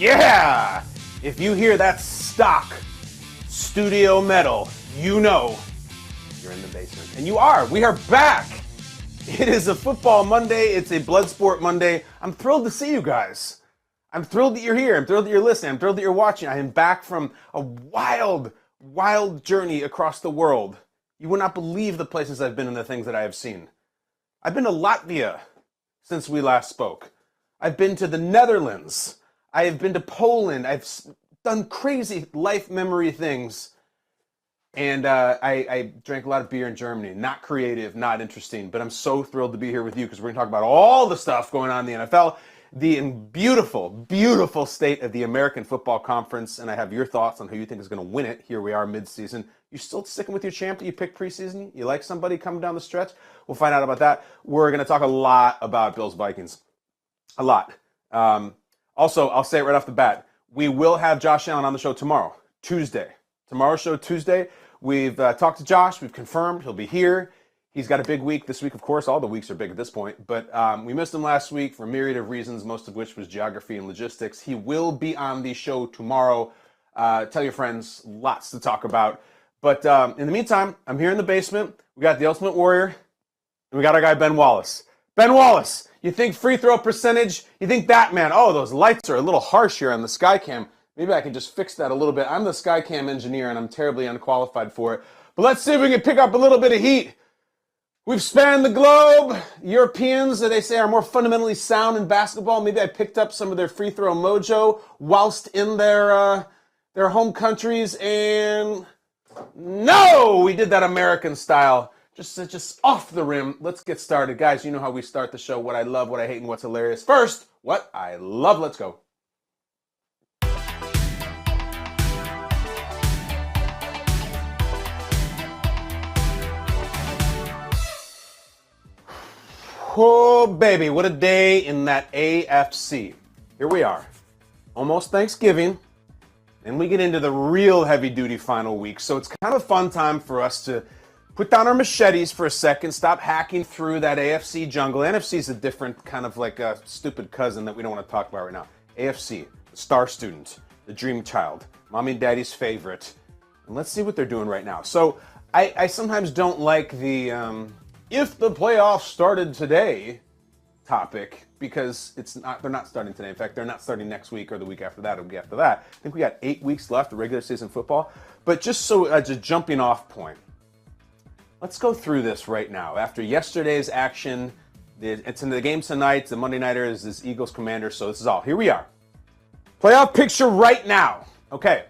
Yeah! If you hear that stock studio metal, you know you're in the basement. And you are. We are back. It is a football Monday. It's a blood sport Monday. I'm thrilled to see you guys. I'm thrilled that you're here. I'm thrilled that you're listening. I'm thrilled that you're watching. I am back from a wild, wild journey across the world. You would not believe the places I've been and the things that I have seen. I've been to Latvia since we last spoke. I've been to the Netherlands. I have been to Poland. I've done crazy life memory things. And I drank a lot of beer in Germany. Not creative, not interesting, but I'm so thrilled to be here with you because we're going to talk about all the stuff going on in the NFL, the beautiful, beautiful state of the American Football Conference, and I have your thoughts on who you think is going to win it. Here we are mid-season. You still sticking with your champ that you picked preseason? You like somebody coming down the stretch? We'll find out about that. We're going to talk a lot about Bills-Vikings. A lot. Also, I'll say it right off the bat. We will have Josh Allen on the show tomorrow, Tuesday. Tomorrow's show, Tuesday. We've talked to Josh. We've confirmed he'll be here. He's got a big week this week, of course. All the weeks are big at this point. But we missed him last week for a myriad of reasons, most of which was geography and logistics. He will be on the show tomorrow. Tell your friends. Lots to talk about. But in the meantime, I'm here in the basement. We got the Ultimate Warrior. And we got our guy, Ben Wallace. Ben Wallace, you think free throw percentage? You think that, man? Oh, those lights are a little harsh here on the Skycam. Maybe I can just fix that a little bit. I'm the Skycam engineer, and I'm terribly unqualified for it. But let's see if we can pick up a little bit of heat. We've spanned the globe. Europeans, they say, are more fundamentally sound in basketball. Maybe I picked up some of their free throw mojo whilst in their home countries. And no, we did that American style. Just off the rim. Let's get started. Guys, you know how we start the show. What I love, what I hate, and what's hilarious. First, what I love. Let's go. Oh, baby, what a day in that AFC. Here we are. Almost Thanksgiving. And we get into the real heavy-duty final week. So it's kind of a fun time for us to put down our machetes for a second, stop hacking through that AFC jungle. NFC is a different kind of like a stupid cousin that we don't want to talk about right now. AFC, the star student, the dream child, mommy and daddy's favorite. And let's see what they're doing right now. So I sometimes don't like the if the playoffs started today topic because they're not starting today. In fact, they're not starting next week or the week after that or the week after that. I think we got 8 weeks left of regular season football. But just so as a jumping off point, let's go through this right now. After yesterday's action, it's in the game tonight. The Monday Nighter is Eagles Commanders, so this is all. Here we are. Playoff picture right now. Okay.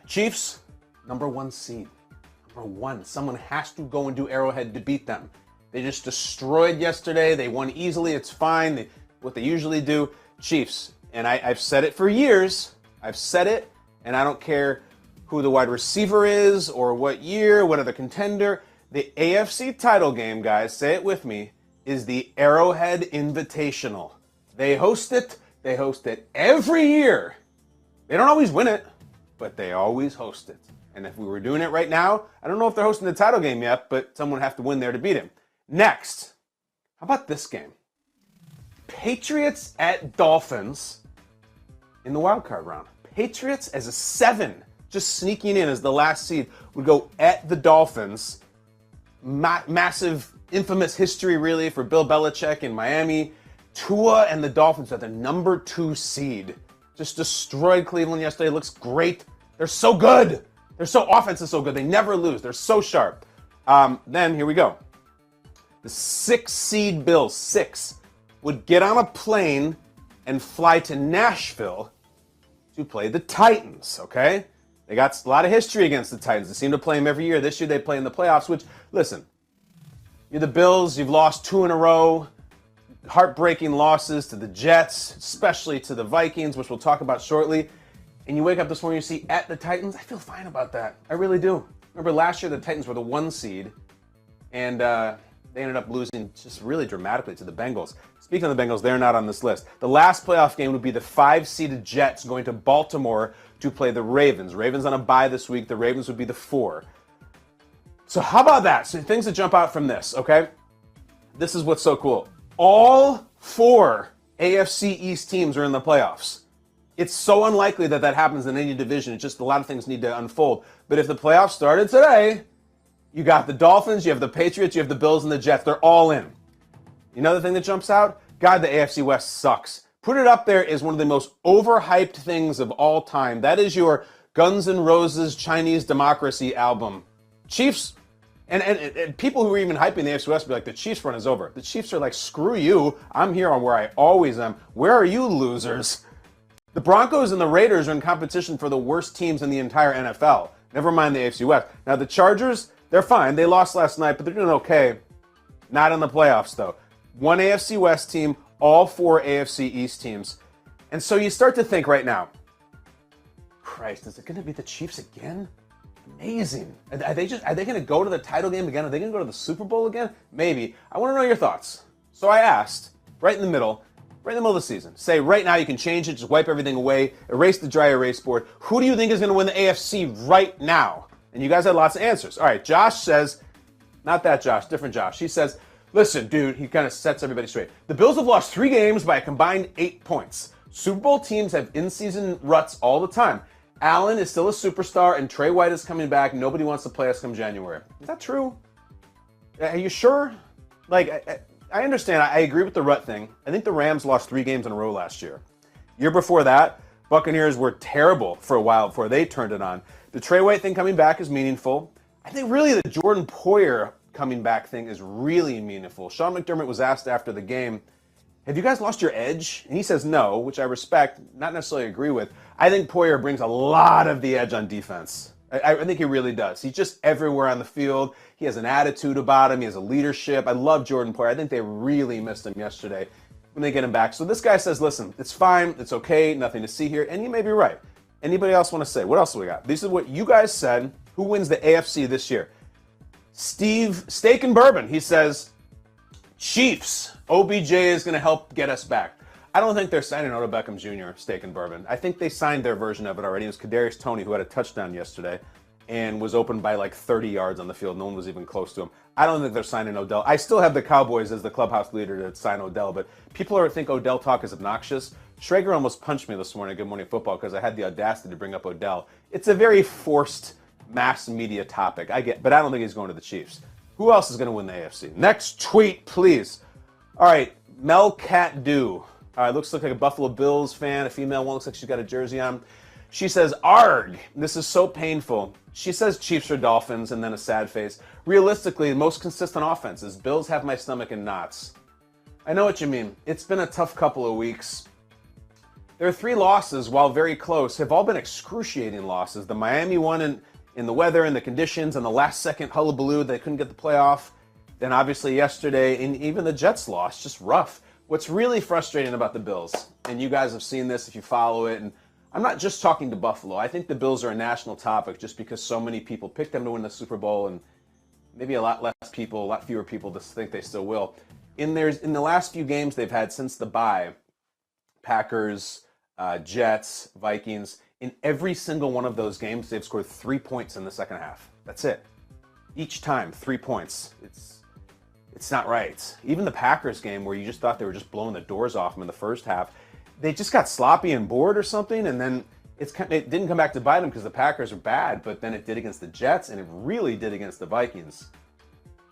Chiefs, number 1 seed. Number 1. Someone has to go and do Arrowhead to beat them. They just destroyed yesterday. They won easily. It's fine. What they usually do. Chiefs. And I've said it for years. I've said it, and I don't care who the wide receiver is or what year, what other contender. The AFC title game, guys, say it with me, is the Arrowhead Invitational. They host it. They host it every year. They don't always win it, but they always host it. And if we were doing it right now, I don't know if they're hosting the title game yet, but someone would have to win there to beat him. Next, how about this game? Patriots at Dolphins in the wild card round. Patriots as a 7. Just sneaking in as the last seed, would go at the Dolphins. Massive, infamous history, really, for Bill Belichick in Miami. Tua and the Dolphins are the number 2 seed. Just destroyed Cleveland yesterday. Looks great. They're so good. Their offense is so good. They never lose. They're so sharp. Then, here we go. The 6 seed Bills, 6, would get on a plane and fly to Nashville to play the Titans, okay? They got a lot of history against the Titans. They seem to play them every year. This year they play in the playoffs, which, listen, you're the Bills. You've lost 2 in a row. Heartbreaking losses to the Jets, especially to the Vikings, which we'll talk about shortly. And you wake up this morning, you see at the Titans. I feel fine about that. I really do. Remember last year the Titans were the 1 seed, and they ended up losing just really dramatically to the Bengals. Speaking of the Bengals, they're not on this list. The last playoff game would be the 5-seeded Jets going to Baltimore to play the Ravens. Ravens on a bye this week. The Ravens would be the 4. So how about that? So things that jump out from this, okay? This is what's so cool. All 4 AFC East teams are in the playoffs. It's so unlikely that that happens in any division. It's just a lot of things need to unfold. But if the playoffs started today, you got the Dolphins, you have the Patriots, you have the Bills, and the Jets. They're all in. You know the thing that jumps out? God, the AFC West sucks. Put it up there as one of the most overhyped things of all time. That is your Guns N' Roses Chinese Democracy album. Chiefs, and people who are even hyping the AFC West be like, the Chiefs run is over. The Chiefs are like, screw you. I'm here on where I always am. Where are you, losers? The Broncos and the Raiders are in competition for the worst teams in the entire NFL. Never mind the AFC West. Now, the Chargers, they're fine. They lost last night, but they're doing okay. Not in the playoffs, though. One AFC West team, all four AFC East teams. And so you start to think right now, Christ, is it going to be the Chiefs again? Amazing. Are they going to go to the title game again? Are they going to go to the Super Bowl again? Maybe. I want to know your thoughts. So I asked, right in the middle of the season, say right now you can change it, just wipe everything away, erase the dry erase board. Who do you think is going to win the AFC right now? And you guys had lots of answers. All right, Josh says, not that Josh, different Josh. He says, listen, dude, he kind of sets everybody straight. The Bills have lost 3 games by a combined 8 points. Super Bowl teams have in-season ruts all the time. Allen is still a superstar, and Trey White is coming back. Nobody wants to play us come January. Is that true? Are you sure? Like, I understand. I agree with the rut thing. I think the Rams lost 3 games in a row last year. Year before that, Buccaneers were terrible for a while before they turned it on. The Trey White thing coming back is meaningful. I think really the Jordan Poyer coming back thing is really meaningful. Sean McDermott was asked after the game, have you guys lost your edge? And he says no, which I respect, not necessarily agree with. I think Poyer brings a lot of the edge on defense. I think he really does. He's just everywhere on the field. He has an attitude about him. He has a leadership. I love Jordan Poyer. I think they really missed him yesterday when they get him back. So this guy says, listen, it's fine. It's okay. Nothing to see here. And you may be right. Anybody else want to say? What else do we got? This is what you guys said. Who wins the AFC this year? Steve Steak and Bourbon. He says, Chiefs. OBJ is going to help get us back. I don't think they're signing Odell Beckham Jr., Steak and Bourbon. I think they signed their version of it already. It was Kadarius Toney, who had a touchdown yesterday and was open by like 30 yards on the field. No one was even close to him. I don't think they're signing Odell. I still have the Cowboys as the clubhouse leader to sign Odell, but people think Odell talk is obnoxious. Schrager almost punched me this morning at Good Morning Football because I had the audacity to bring up Odell. It's a very forced mass media topic. I get, but I don't think he's going to the Chiefs. Who else is going to win the AFC? Next tweet, please. All right, Mel Cat Do. Looks like a Buffalo Bills fan. A female one, looks like she's got a jersey on. She says, arg, this is so painful. She says Chiefs or Dolphins and then a sad face. Realistically, the most consistent offenses. Bills have my stomach in knots. I know what you mean. It's been a tough couple of weeks. Their 3 losses, while very close, have all been excruciating losses. The Miami one in the weather and the conditions and the last second hullabaloo, they couldn't get the playoff. Then obviously yesterday, and even the Jets lost, just rough. What's really frustrating about the Bills, and you guys have seen this if you follow it, and I'm not just talking to Buffalo. I think the Bills are a national topic just because so many people picked them to win the Super Bowl, and maybe a lot fewer people just think they still will. In the last few games they've had since the bye, Packers, Jets, Vikings, in every single one of those games, they've scored 3 points in the second half. That's it. Each time, 3 points. It's not right. Even the Packers game where you just thought they were just blowing the doors off them in the first half, they just got sloppy and bored or something, and then it didn't come back to bite them because the Packers are bad, but then it did against the Jets, and it really did against the Vikings.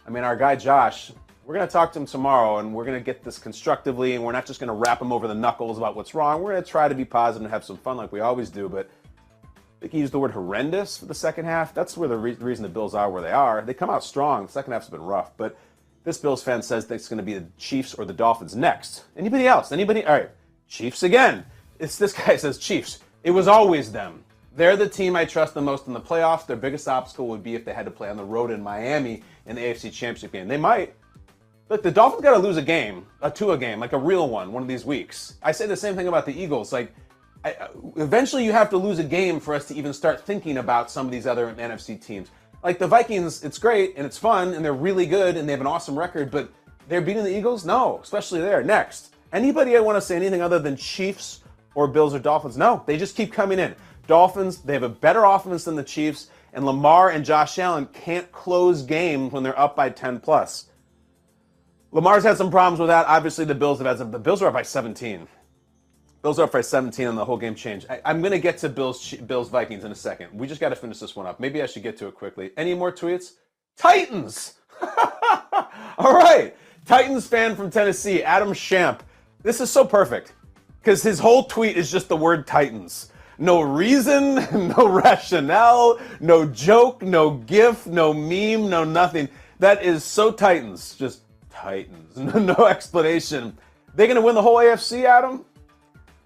I mean, our guy Josh, we're going to talk to him tomorrow, and we're going to get this constructively, and we're not just going to wrap him over the knuckles about what's wrong. We're going to try to be positive and have some fun like we always do, but I think he used the word horrendous for the second half. That's where the reason the Bills are where they are. They come out strong. The second half's been rough, but this Bills fan says it's going to be the Chiefs or the Dolphins next. Anybody else? Anybody? All right, Chiefs again. This guy says Chiefs. It was always them. They're the team I trust the most in the playoffs. Their biggest obstacle would be if they had to play on the road in Miami in the AFC Championship game. They might. Look, the Dolphins got to lose a Tua game, like a real one of these weeks. I say the same thing about the Eagles. Eventually you have to lose a game for us to even start thinking about some of these other NFC teams. Like the Vikings, it's great and it's fun and they're really good and they have an awesome record, but they're beating the Eagles? No, especially there. Next. Anybody I want to say anything other than Chiefs or Bills or Dolphins? No, they just keep coming in. Dolphins, they have a better offense than the Chiefs, and Lamar and Josh Allen can't close games when they're up by 10 plus. Lamar's had some problems with that. Obviously, the Bills have had some. The Bills are up by 17. Bills are up by 17 and the whole game changed. I'm going to get to Bills Vikings in a second. We just got to finish this one up. Maybe I should get to it quickly. Any more tweets? Titans! All right. Titans fan from Tennessee, Adam Shamp. This is so perfect because his whole tweet is just the word Titans. No reason, no rationale, no joke, no gif, no meme, no nothing. That is so Titans. Just Titans. No explanation. They going to win the whole AFC, Adam?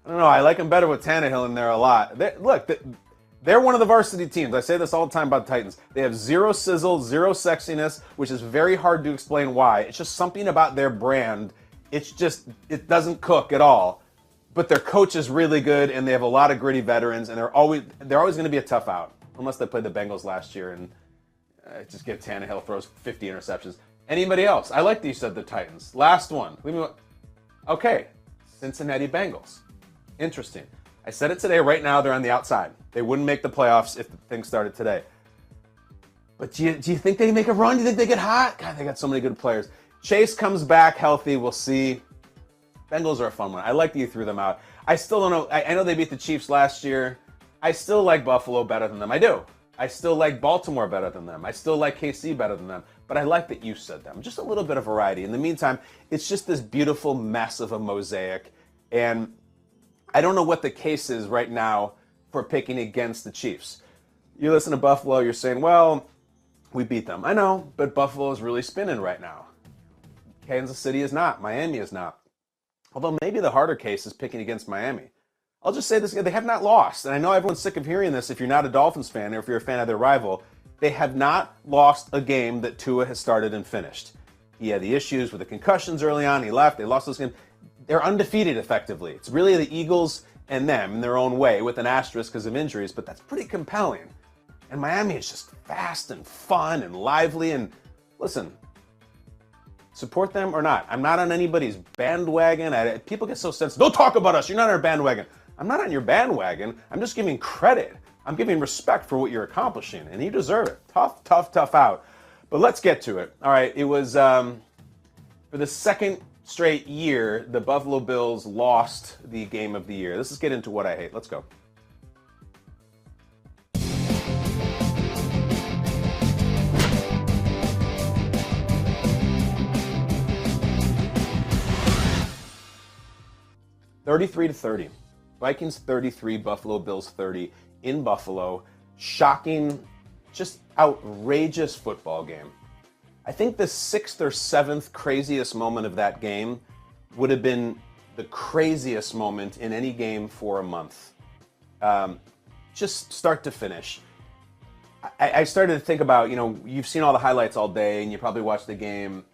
I don't know. I like them better with Tannehill in there a lot. They're one of the varsity teams. I say this all the time about the Titans. They have zero sizzle, zero sexiness, which is very hard to explain why. It's just something about their brand. It doesn't cook at all. But their coach is really good, and they have a lot of gritty veterans, and they're always going to be a tough out, unless they played the Bengals last year and just get Tannehill throws 50 interceptions. Anybody else? I like that you said the Titans. Last one. Okay, Cincinnati Bengals. Interesting. I said it today. Right now, they're on the outside. They wouldn't make the playoffs if the thing started today. But do you think they make a run? Do you think they get hot? God, they got so many good players. Chase comes back healthy. We'll see. Bengals are a fun one. I like that you threw them out. I still don't know. I know they beat the Chiefs last year. I still like Buffalo better than them. I do. I still like Baltimore better than them. I still like KC better than them. But I like that you said them. Just a little bit of variety. In the meantime, it's just this beautiful mess of a mosaic. And I don't know what the case is right now for picking against the Chiefs. You listen to Buffalo, you're saying, well, we beat them. I know, but Buffalo is really spinning right now. Kansas City is not. Miami is not. Although maybe the harder case is picking against Miami. I'll just say this, they have not lost. And I know everyone's sick of hearing this if you're not a Dolphins fan or if you're a fan of their rival. They have not lost a game that Tua has started and finished. He had the issues with the concussions early on. He left. They lost those games. They're undefeated effectively. It's really the Eagles and them in their own way with an asterisk because of injuries, but that's pretty compelling. And Miami is just fast and fun and lively. And listen, support them or not. I'm not on anybody's bandwagon. People get so sensitive. Don't talk about us. You're not on our bandwagon. I'm not on your bandwagon. I'm just giving credit. I'm giving respect for what you're accomplishing, and you deserve it. Tough out. But let's get to it. All right, it was for the second straight year, the Buffalo Bills lost the game of the year. Let's just get into what I hate. Let's go. $33-30. Vikings 33, Buffalo Bills 30 in Buffalo. Shocking, just outrageous football game. I think the 6th or 7th craziest moment of that game would have been the craziest moment in any game for a month. Just start to finish. I started to think about, you've seen all the highlights all day and you probably watched the game.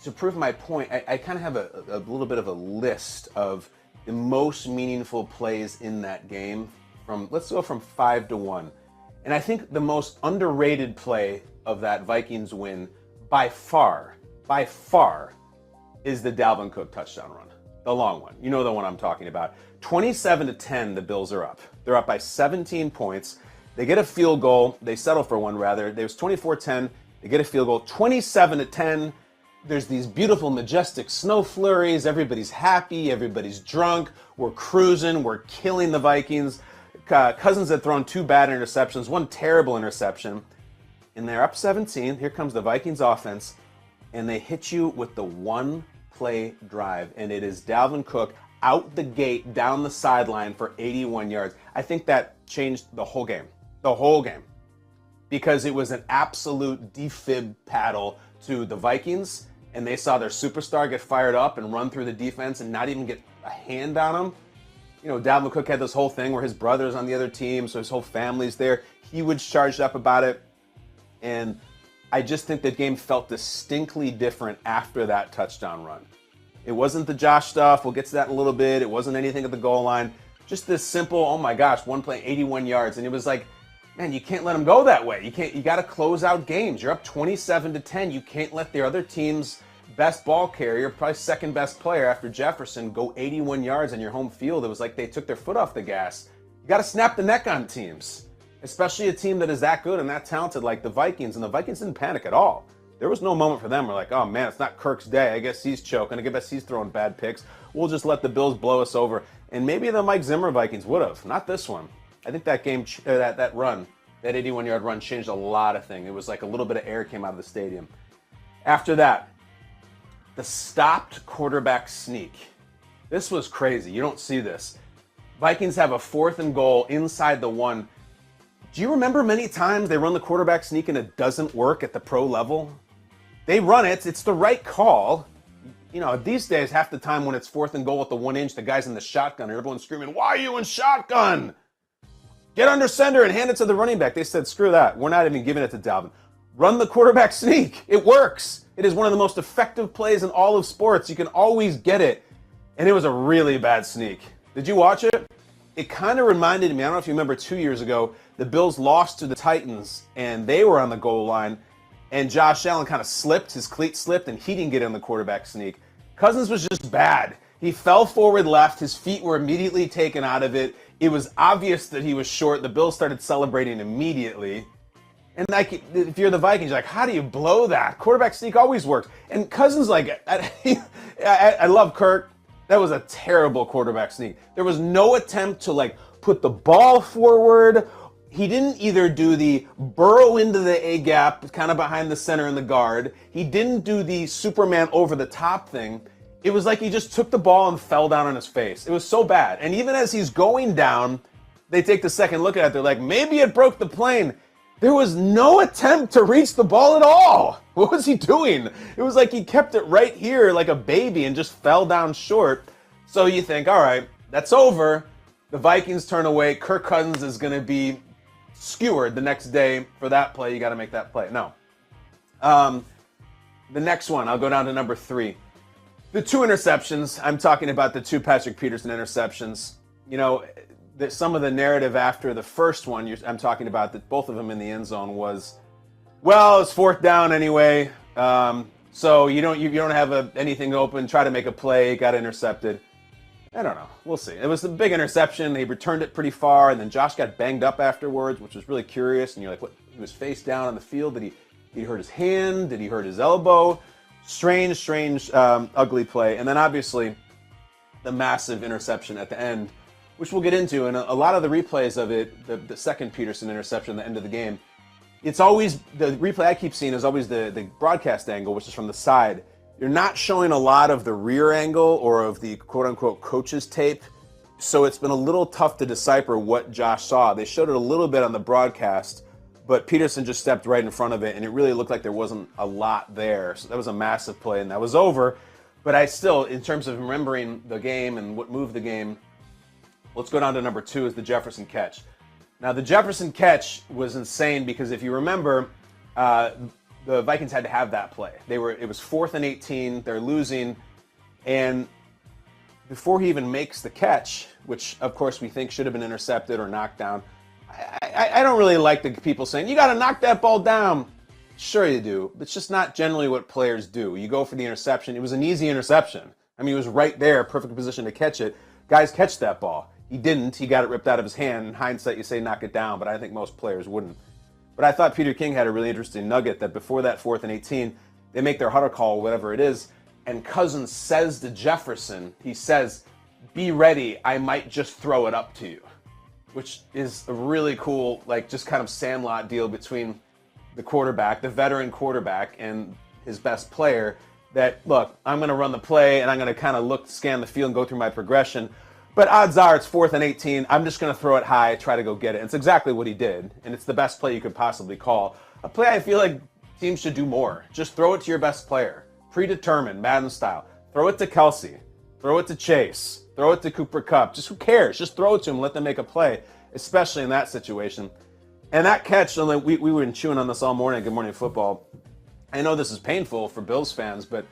To prove my point, I kind of have a little bit of a list of the most meaningful plays in that game. Let's go from 5 to 1. And I think the most underrated play of that Vikings win by far, is the Dalvin Cook touchdown run. The long one. You know the one I'm talking about. 27-10, the Bills are up. They're up by 17 points. They get a field goal. They settle for one, rather. It was 24-10. They get a field goal. 27-10. There's these beautiful, majestic snow flurries. Everybody's happy. Everybody's drunk. We're cruising. We're killing the Vikings. Cousins had thrown 2 bad interceptions, 1 terrible interception. And they're up 17. Here comes the Vikings offense. And they hit you with the 1-play drive. And it is Dalvin Cook out the gate, down the sideline for 81 yards. I think that changed the whole game. The whole game. Because it was an absolute defib paddle to the Vikings. And they saw their superstar get fired up and run through the defense and not even get a hand on him. Dalvin Cook had this whole thing where his brother's on the other team, so his whole family's there. He was charged up about it. And I just think the game felt distinctly different after that touchdown run. It wasn't the Josh stuff. We'll get to that in a little bit. It wasn't anything at the goal line. Just this simple, oh my gosh, 1 play, 81 yards. And it was like, man, you can't let them go that way. You got to close out games. You're up 27-10. You can't let the other team's best ball carrier, probably second best player after Jefferson, go 81 yards on your home field. It was like they took their foot off the gas. You got to snap the neck on teams, especially a team that is that good and that talented like the Vikings. And the Vikings didn't panic at all. There was no moment for them. We're like, oh man, it's not Kirk's day. I guess he's choking. I guess he's throwing bad picks. We'll just let the Bills blow us over. And maybe the Mike Zimmer Vikings would have. Not this one. I think that game, that run, that 81-yard run changed a lot of things. It was like a little bit of air came out of the stadium. After that, the stopped quarterback sneak. This was crazy. You don't see this. Vikings have a 4th and goal inside the 1. Do you remember many times they run the quarterback sneak and it doesn't work at the pro level? They run it. It's the right call. You know, these days, half the time when it's 4th and goal at the 1 inch, the guy's in the shotgun and everyone's screaming, why are you in shotgun? Get under center and hand it to the running back. They said, screw that. We're not even giving it to Dalvin. Run the quarterback sneak. It works. It is one of the most effective plays in all of sports. You can always get it. And it was a really bad sneak. Did you watch it? It kind of reminded me, I don't know if you remember 2 years ago, the Bills lost to the Titans and they were on the goal line and Josh Allen kind of slipped, his cleat slipped, and he didn't get in the quarterback sneak. Cousins was just bad. He fell forward left. His feet were immediately taken out of it. It was obvious that he was short. The Bills started celebrating immediately. And like, if you're the Vikings, you're like, how do you blow that? Quarterback sneak always works. And Cousins, like, I love Kirk. That was a terrible quarterback sneak. There was no attempt to, like, put the ball forward. He didn't either do the burrow into the A-gap, kind of behind the center and the guard. He didn't do the Superman over the top thing. It was like he just took the ball and fell down on his face. It was so bad. And even as he's going down, they take the second look at it. They're like, maybe it broke the plane. There was no attempt to reach the ball at all. What was he doing? It was like he kept it right here like a baby and just fell down short. So you think, all right, that's over. The Vikings turn away. Kirk Cousins is going to be skewered the next day. For that play, you got to make that play. No. The next one, I'll go down to number 3. The 2 interceptions. I'm talking about the 2 Patrick Peterson interceptions. You know, some of the narrative after the first one, I'm talking about that both of them in the end zone was, well, it's 4th down anyway, so you don't have anything open. Try to make a play, got intercepted. I don't know. We'll see. It was a big interception. They returned it pretty far, and then Josh got banged up afterwards, which was really curious. And you're like, what? He was face down on the field. Did he hurt his hand? Did he hurt his elbow? Strange, ugly play. And then obviously the massive interception at the end, which we'll get into. And a lot of the replays of it, the second Peterson interception at the end of the game, it's always, the replay I keep seeing is always the broadcast angle, which is from the side. You're not showing a lot of the rear angle or of the quote-unquote coach's tape, so it's been a little tough to decipher what Josh saw. They showed it a little bit on the broadcast, but Peterson just stepped right in front of it, and it really looked like there wasn't a lot there. So that was a massive play, and that was over. But I still, in terms of remembering the game and what moved the game, let's go down to number 2 is the Jefferson catch. Now, the Jefferson catch was insane because if you remember, the Vikings had to have that play. It was 4th and 18. They're losing, and before he even makes the catch, which of course we think should have been intercepted or knocked down, I don't really like the people saying you got to knock that ball down. Sure you do, but it's just not generally what players do. You go for the interception. It was an easy interception. I mean, he was right there, perfect position to catch it. Guys catch that ball. He didn't. He got it ripped out of his hand. In hindsight, you say knock it down, but I think most players wouldn't. But I thought Peter King had a really interesting nugget that before that 4th and 18, they make their huddle call, whatever it is, and Cousins says to Jefferson, he says, be ready, I might just throw it up to you, which is a really cool, like, just kind of Sandlot deal between the quarterback, the veteran quarterback, and his best player that, look, I'm going to run the play, and I'm going to kind of scan the field and go through my progression. But odds are it's 4th and 18. I'm just going to throw it high, try to go get it. And it's exactly what he did. And it's the best play you could possibly call. A play I feel like teams should do more. Just throw it to your best player. Predetermined, Madden style. Throw it to Kelsey. Throw it to Chase. Throw it to Cooper Kupp. Just who cares? Just throw it to him and let them make a play, especially in that situation. And that catch, we were chewing on this all morning at Good Morning Football. I know this is painful for Bills fans, but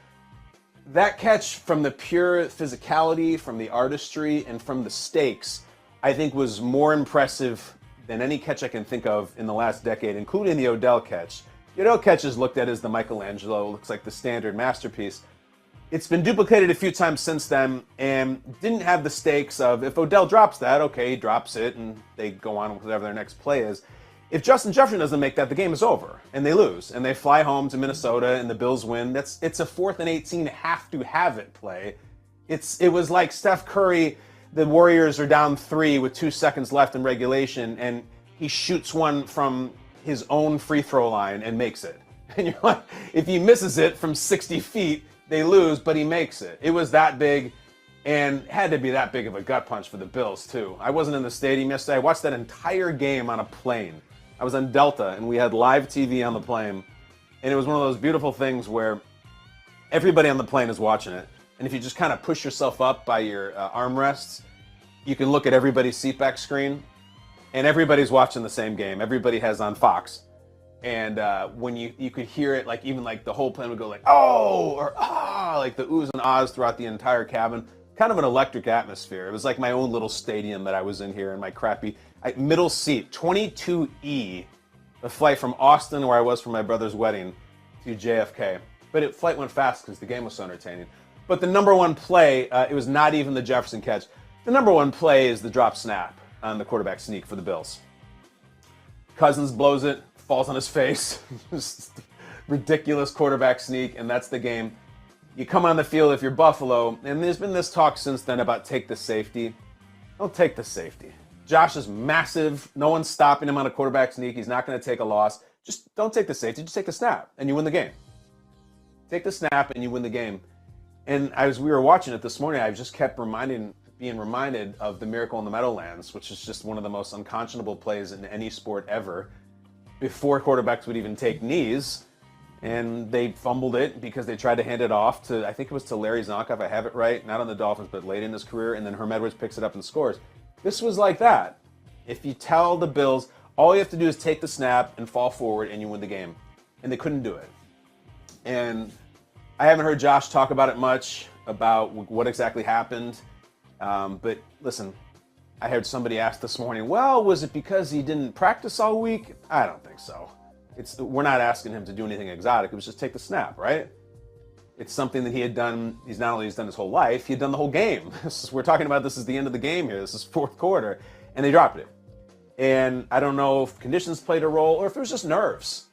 that catch, from the pure physicality, from the artistry, and from the stakes, I think was more impressive than any catch I can think of in the last decade, including the Odell catch. The Odell catch is looked at as the Michelangelo, looks like the standard masterpiece. It's been duplicated a few times since then and didn't have the stakes of if Odell drops that, okay, he drops it and they go on with whatever their next play is. If Justin Jefferson doesn't make that, the game is over, and they lose, and they fly home to Minnesota, and the Bills win. It's a 4th and 18 have to have it play. It was like Steph Curry, the Warriors are down 3 with 2 seconds left in regulation, and he shoots one from his own free throw line and makes it. And you're like, if he misses it from 60 feet, they lose, but he makes it. It was that big, and had to be that big of a gut punch for the Bills, too. I wasn't in the stadium yesterday. I watched that entire game on a plane. I was on Delta, and we had live TV on the plane, and it was one of those beautiful things where everybody on the plane is watching it, and if you just kind of push yourself up by your armrests, you can look at everybody's seatback screen, and everybody's watching the same game. Everybody has on Fox, and when you could hear it, like even like the whole plane would go like, oh, or ah, like the oohs and ahs throughout the entire cabin. Kind of an electric atmosphere. It was like my own little stadium that I was in here in my crappy middle seat, 22E, the flight from Austin, where I was for my brother's wedding, to JFK. But flight went fast because the game was so entertaining. But the number one play, it was not even the Jefferson catch. The number one play is the drop snap on the quarterback sneak for the Bills. Cousins blows it, falls on his face. Just ridiculous quarterback sneak, and that's the game. You come on the field if you're Buffalo, and there's been this talk since then about take the safety. Don't take the safety. Josh is massive. No one's stopping him on a quarterback sneak. He's not going to take a loss. Just don't take the safety. Just take the snap, and you win the game. Take the snap, and you win the game. And as we were watching it this morning, I just kept being reminded of the Miracle in the Meadowlands, which is just one of the most unconscionable plays in any sport ever. Before quarterbacks would even take knees, and they fumbled it because they tried to hand it off to, I think it was to Larry Zonk, if I have it right, not on the Dolphins, but late in his career, and then Herm Edwards picks it up and scores. This was like that. If you tell the Bills, all you have to do is take the snap and fall forward, and you win the game. And they couldn't do it. And I haven't heard Josh talk about it much, about what exactly happened. But listen, I heard somebody ask this morning, well, was it because he didn't practice all week? I don't think so. We're not asking him to do anything exotic. It was just take the snap, right? It's something that he had done. He's not only done his whole life, he had done the whole game. We're talking about this is the end of the game here. This is 4th quarter, and they dropped it. And I don't know if conditions played a role or if it was just nerves.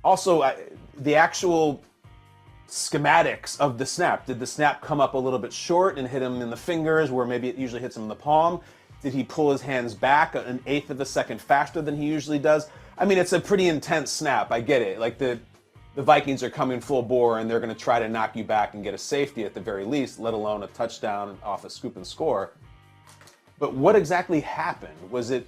Also, the actual schematics of the snap. Did the snap come up a little bit short and hit him in the fingers where maybe it usually hits him in the palm? Did he pull his hands back an eighth of a second faster than he usually does? I mean, it's a pretty intense snap. I get it. Like the Vikings are coming full bore, and they're going to try to knock you back and get a safety at the very least, let alone a touchdown off a scoop and score. But what exactly happened? Was it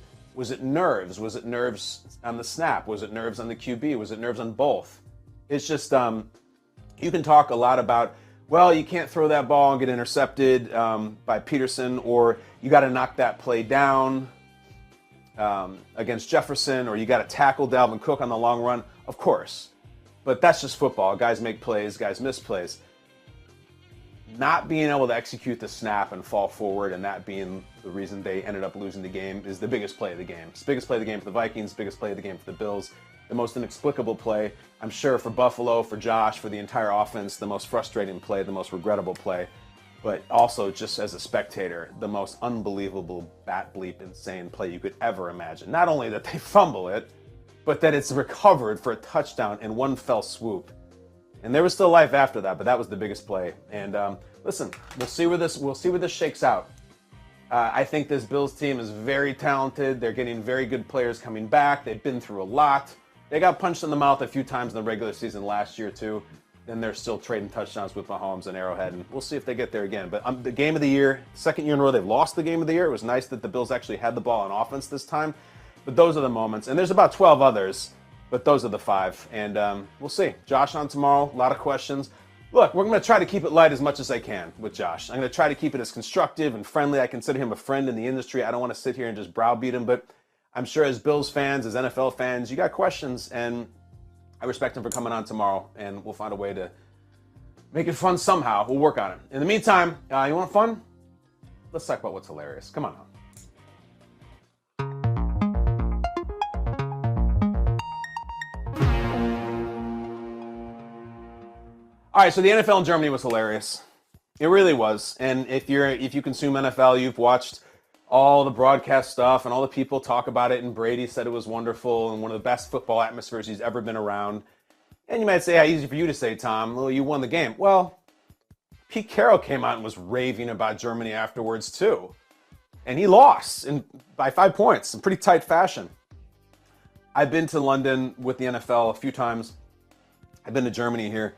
nerves? Was it nerves on the snap? Was it nerves on the QB? Was it nerves on both? It's just you can talk a lot about, well, you can't throw that ball and get intercepted by Peterson, or you got to knock that play down against Jefferson, or you got to tackle Dalvin Cook on the long run. Of course. But that's just football. Guys make plays, guys miss plays. Not being able to execute the snap and fall forward, and that being the reason they ended up losing the game, is the biggest play of the game. It's the biggest play of the game for the Vikings, biggest play of the game for the Bills. The most inexplicable play, I'm sure, for Buffalo, for Josh, for the entire offense, the most frustrating play, the most regrettable play. But also, just as a spectator, the most unbelievable, bat bleep, insane play you could ever imagine. Not only that they fumble it, but that it's recovered for a touchdown in one fell swoop. And there was still life after that, but that was the biggest play. And listen, we'll see where this shakes out. I think this Bills team is very talented. They're getting very good players coming back. They've been through a lot. They got punched in the mouth a few times in the regular season last year too. Then they're still trading touchdowns with Mahomes and Arrowhead, and we'll see if they get there again. But the game of the year, second year in a row, they've lost the game of the year. It was nice that the Bills actually had the ball on offense this time. But those are the moments, and there's about 12 others, but those are the 5. And we'll see. Josh on tomorrow, a lot of questions. Look, we're going to try to keep it light as much as I can with Josh. I'm going to try to keep it as constructive and friendly. I consider him a friend in the industry. I don't want to sit here and just browbeat him, but I'm sure as Bills fans, as NFL fans, you got questions, and I respect him for coming on tomorrow, and we'll find a way to make it fun somehow. We'll work on it. In the meantime, you want fun? Let's talk about what's hilarious. Come on now. All right, so the NFL in Germany was hilarious. It really was. And if you consume NFL, you've watched all the broadcast stuff and all the people talk about it, and Brady said it was wonderful and one of the best football atmospheres he's ever been around. And you might say, how easy for you to say, Tom. Well, you won the game. Well, Pete Carroll came out and was raving about Germany afterwards too. And he lost by 5 points in pretty tight fashion. I've been to London with the NFL a few times. I've been to Germany here.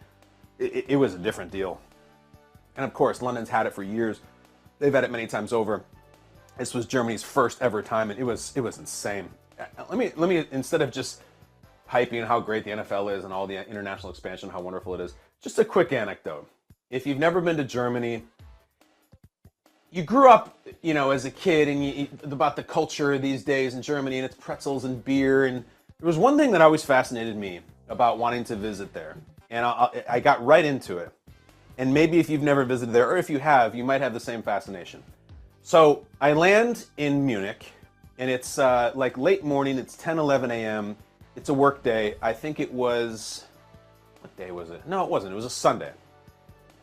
It was a different deal. And of course, London's had it for years. They've had it many times over. This was Germany's first ever time, and it was insane. Let me instead of just hyping how great the NFL is and all the international expansion, how wonderful it is, just a quick anecdote. If you've never been to Germany, you grew up, as a kid, and about the culture these days in Germany, and it's pretzels and beer. And there was one thing that always fascinated me about wanting to visit there, and I got right into it. And maybe if you've never visited there, or if you have, you might have the same fascination. So I land in Munich, and it's like late morning. It's 10, 11 a.m. It's a work day. I think it was, what day was it? No, it wasn't. It was a Sunday.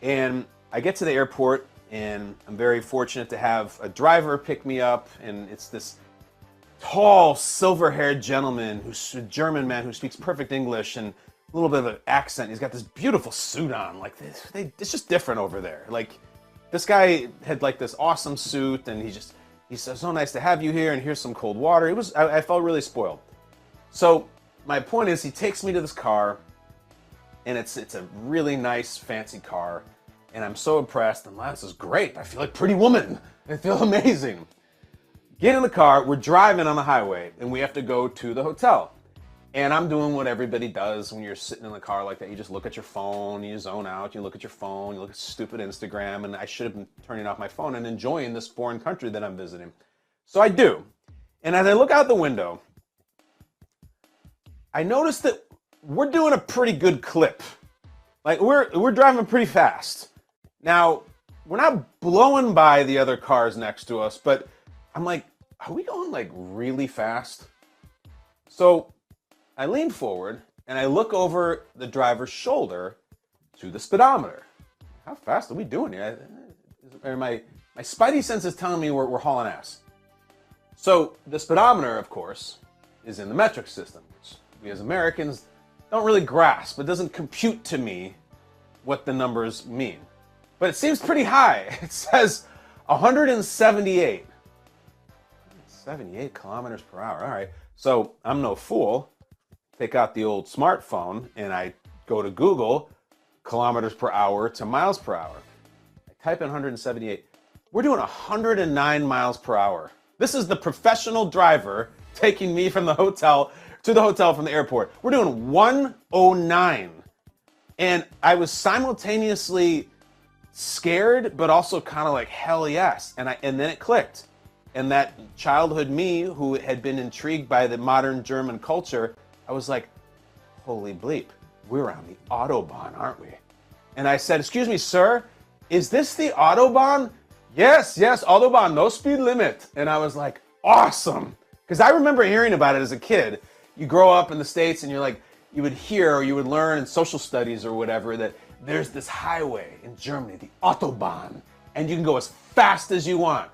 And I get to the airport, and I'm very fortunate to have a driver pick me up. And it's this tall, silver-haired gentleman, who's a German man who speaks perfect English and a little bit of an accent. He's got this beautiful suit on. Like, it's just different over there. Like, this guy had like this awesome suit, and he says, so nice to have you here, and here's some cold water. I felt really spoiled. So my point is, he takes me to this car, and it's a really nice, fancy car, and I'm so impressed. And wow, this is great. I feel like Pretty Woman. I feel amazing. Get in the car. We're driving on the highway, and we have to go to the hotel. And I'm doing what everybody does when you're sitting in the car like that. You just look at your phone, you zone out, you look at your phone, you look at stupid Instagram, and I should have been turning off my phone and enjoying this foreign country that I'm visiting. So I do. And as I look out the window, I notice that we're doing a pretty good clip. Like, we're driving pretty fast. Now, we're not blowing by the other cars next to us, but I'm like, are we going like really fast? So I lean forward and I look over the driver's shoulder to the speedometer. How fast are we doing here? My spidey sense is telling me we're hauling ass. So the speedometer, of course, is in the metric system, which we as Americans don't really grasp. It doesn't compute to me what the numbers mean. But it seems pretty high. It says 178. 78 kilometers per hour. All right. So I'm no fool. Take out the old smartphone and I go to Google kilometers per hour to miles per hour. I type in 178. We're doing 109 miles per hour. This is the professional driver taking me from the hotel to the hotel from the airport. We're doing 109. And I was simultaneously scared, but also kind of like, hell yes. And then it clicked. And that childhood me who had been intrigued by the modern German culture, I was like, holy bleep, we're on the Autobahn, aren't we? And I said, excuse me, sir, is this the Autobahn? Yes, Autobahn, no speed limit. And I was like, awesome. Because I remember hearing about it as a kid. You grow up in the States and you're like, you would hear or you would learn in social studies or whatever that there's this highway in Germany, the Autobahn, and you can go as fast as you want.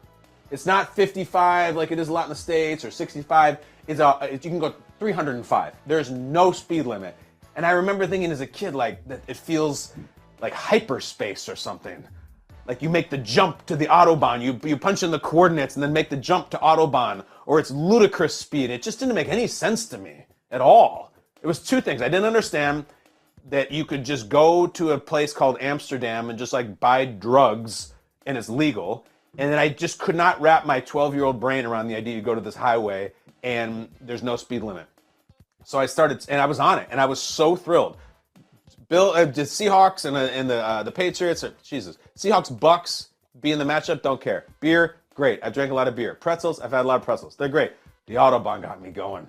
It's not 55 like it is a lot in the States or 65. You can go 305. There's no speed limit. And I remember thinking as a kid, like, that it feels like hyperspace or something. Like you make the jump to the Autobahn, you punch in the coordinates and then make the jump to Autobahn, or it's ludicrous speed. It just didn't make any sense to me at all. It was two things. I didn't understand that you could just go to a place called Amsterdam and just like buy drugs and it's legal. And then I just could not wrap my 12-year-old brain around the idea you go to this highway and there's no speed limit. So I started, and I was on it, and I was so thrilled. The Seahawks and the Patriots, Jesus, Seahawks, Bucks being the matchup, don't care. Beer, great. I drank a lot of beer. Pretzels, I've had a lot of pretzels. They're great. The Autobahn got me going.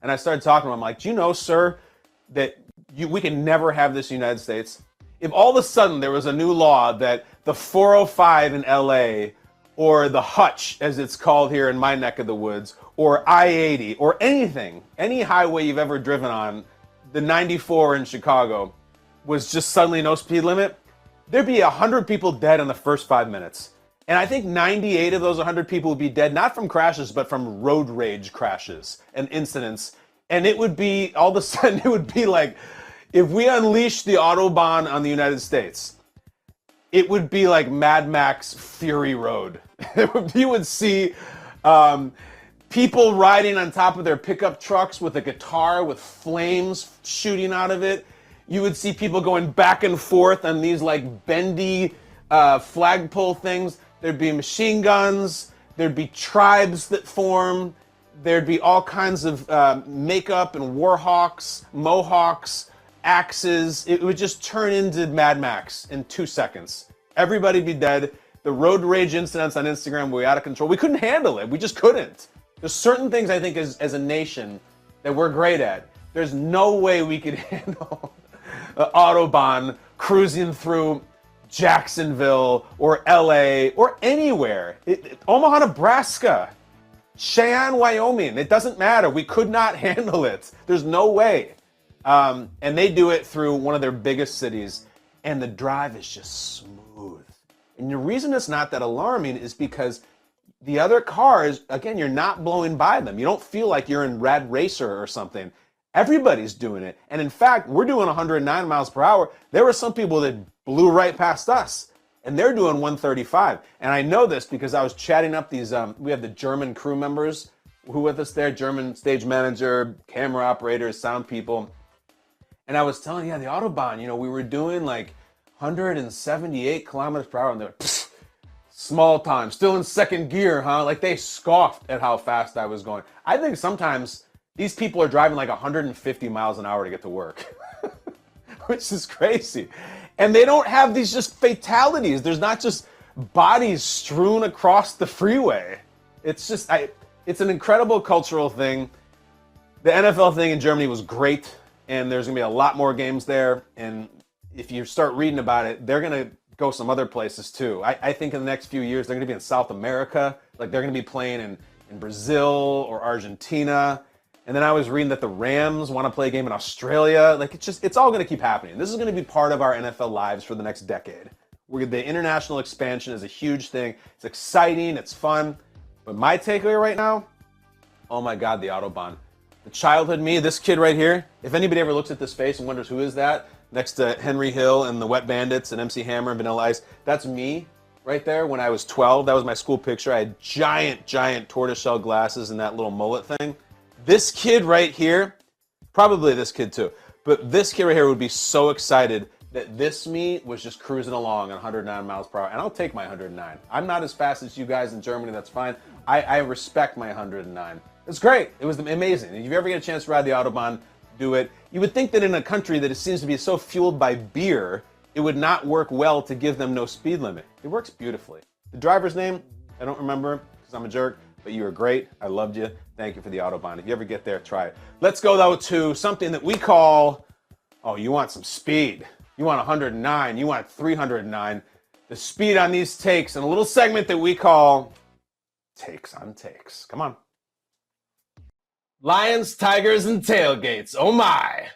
And I started talking to him. I'm like, do you know, sir, that we can never have this in the United States? If all of a sudden there was a new law that the 405 in LA, or the Hutch, as it's called here in my neck of the woods, or I-80, or anything, any highway you've ever driven on, the 94 in Chicago, was just suddenly no speed limit, there'd be 100 people dead in the first 5 minutes. And I think 98 of those 100 people would be dead, not from crashes, but from road rage crashes and incidents. And it would be, all of a sudden, it would be like, if we unleashed the Autobahn on the United States, it would be like Mad Max Fury Road. You would see people riding on top of their pickup trucks with a guitar with flames shooting out of it. You would see people going back and forth on these like bendy flagpole things. There'd be machine guns. There'd be tribes that form. There'd be all kinds of makeup and warhawks, mohawks, axes. It would just turn into Mad Max in 2 seconds. Everybody'd be dead. The road rage incidents on Instagram were out of control. We couldn't handle it. We just couldn't. There's certain things I think as a nation that we're great at. There's no way we could handle the Autobahn cruising through Jacksonville or LA or anywhere. Omaha, Nebraska, Cheyenne, Wyoming. It doesn't matter. We could not handle it. There's no way. And they do it through one of their biggest cities, and the drive is just smooth. And the reason it's not that alarming is because the other cars, again, you're not blowing by them. You don't feel like you're in Rad Racer or something. Everybody's doing it. And in fact, we're doing 109 miles per hour. There were some people that blew right past us, and they're doing 135. And I know this because I was chatting up these, we have the German crew members who were with us there, German stage manager, camera operators, sound people. And I was telling, the Autobahn, we were doing like 178 kilometers per hour, and they're like, small time, still in second gear, huh? Like they scoffed at how fast I was going. I think sometimes these people are driving like 150 miles an hour to get to work, which is crazy. And they don't have these just fatalities. There's not just bodies strewn across the freeway. It's just, it's an incredible cultural thing. The NFL thing in Germany was great, and there's going to be a lot more games there. And if you start reading about it, they're going to go some other places too. I think in the next few years, they're going to be in South America. Like they're going to be playing in Brazil or Argentina. And then I was reading that the Rams want to play a game in Australia. Like it's all going to keep happening. This is going to be part of our NFL lives for the next decade. The international expansion is a huge thing. It's exciting. It's fun. But my takeaway right now, oh my God, the Autobahn. The childhood me, this kid right here, if anybody ever looks at this face and wonders who is that, next to Henry Hill and the Wet Bandits and MC Hammer and Vanilla Ice, that's me right there when I was 12. That was my school picture. I had giant tortoiseshell glasses and that little mullet thing. This kid right here, probably this kid too, but this kid right here would be so excited that this me was just cruising along at 109 miles per hour. And I'll take my 109. I'm not as fast as you guys in Germany, that's fine. I respect my 109. It's great. It was amazing. If you ever get a chance to ride the Autobahn, do it. You would think that in a country that it seems to be so fueled by beer, it would not work well to give them no speed limit. It works beautifully. The driver's name, I don't remember because I'm a jerk, but you were great. I loved you. Thank you for the Autobahn. If you ever get there, try it. Let's go, though, to something that we call, you want some speed. You want 109. You want 309. The speed on these takes and a little segment that we call Takes on Takes. Come on. Lions, Tigers, and tailgates. Oh, my.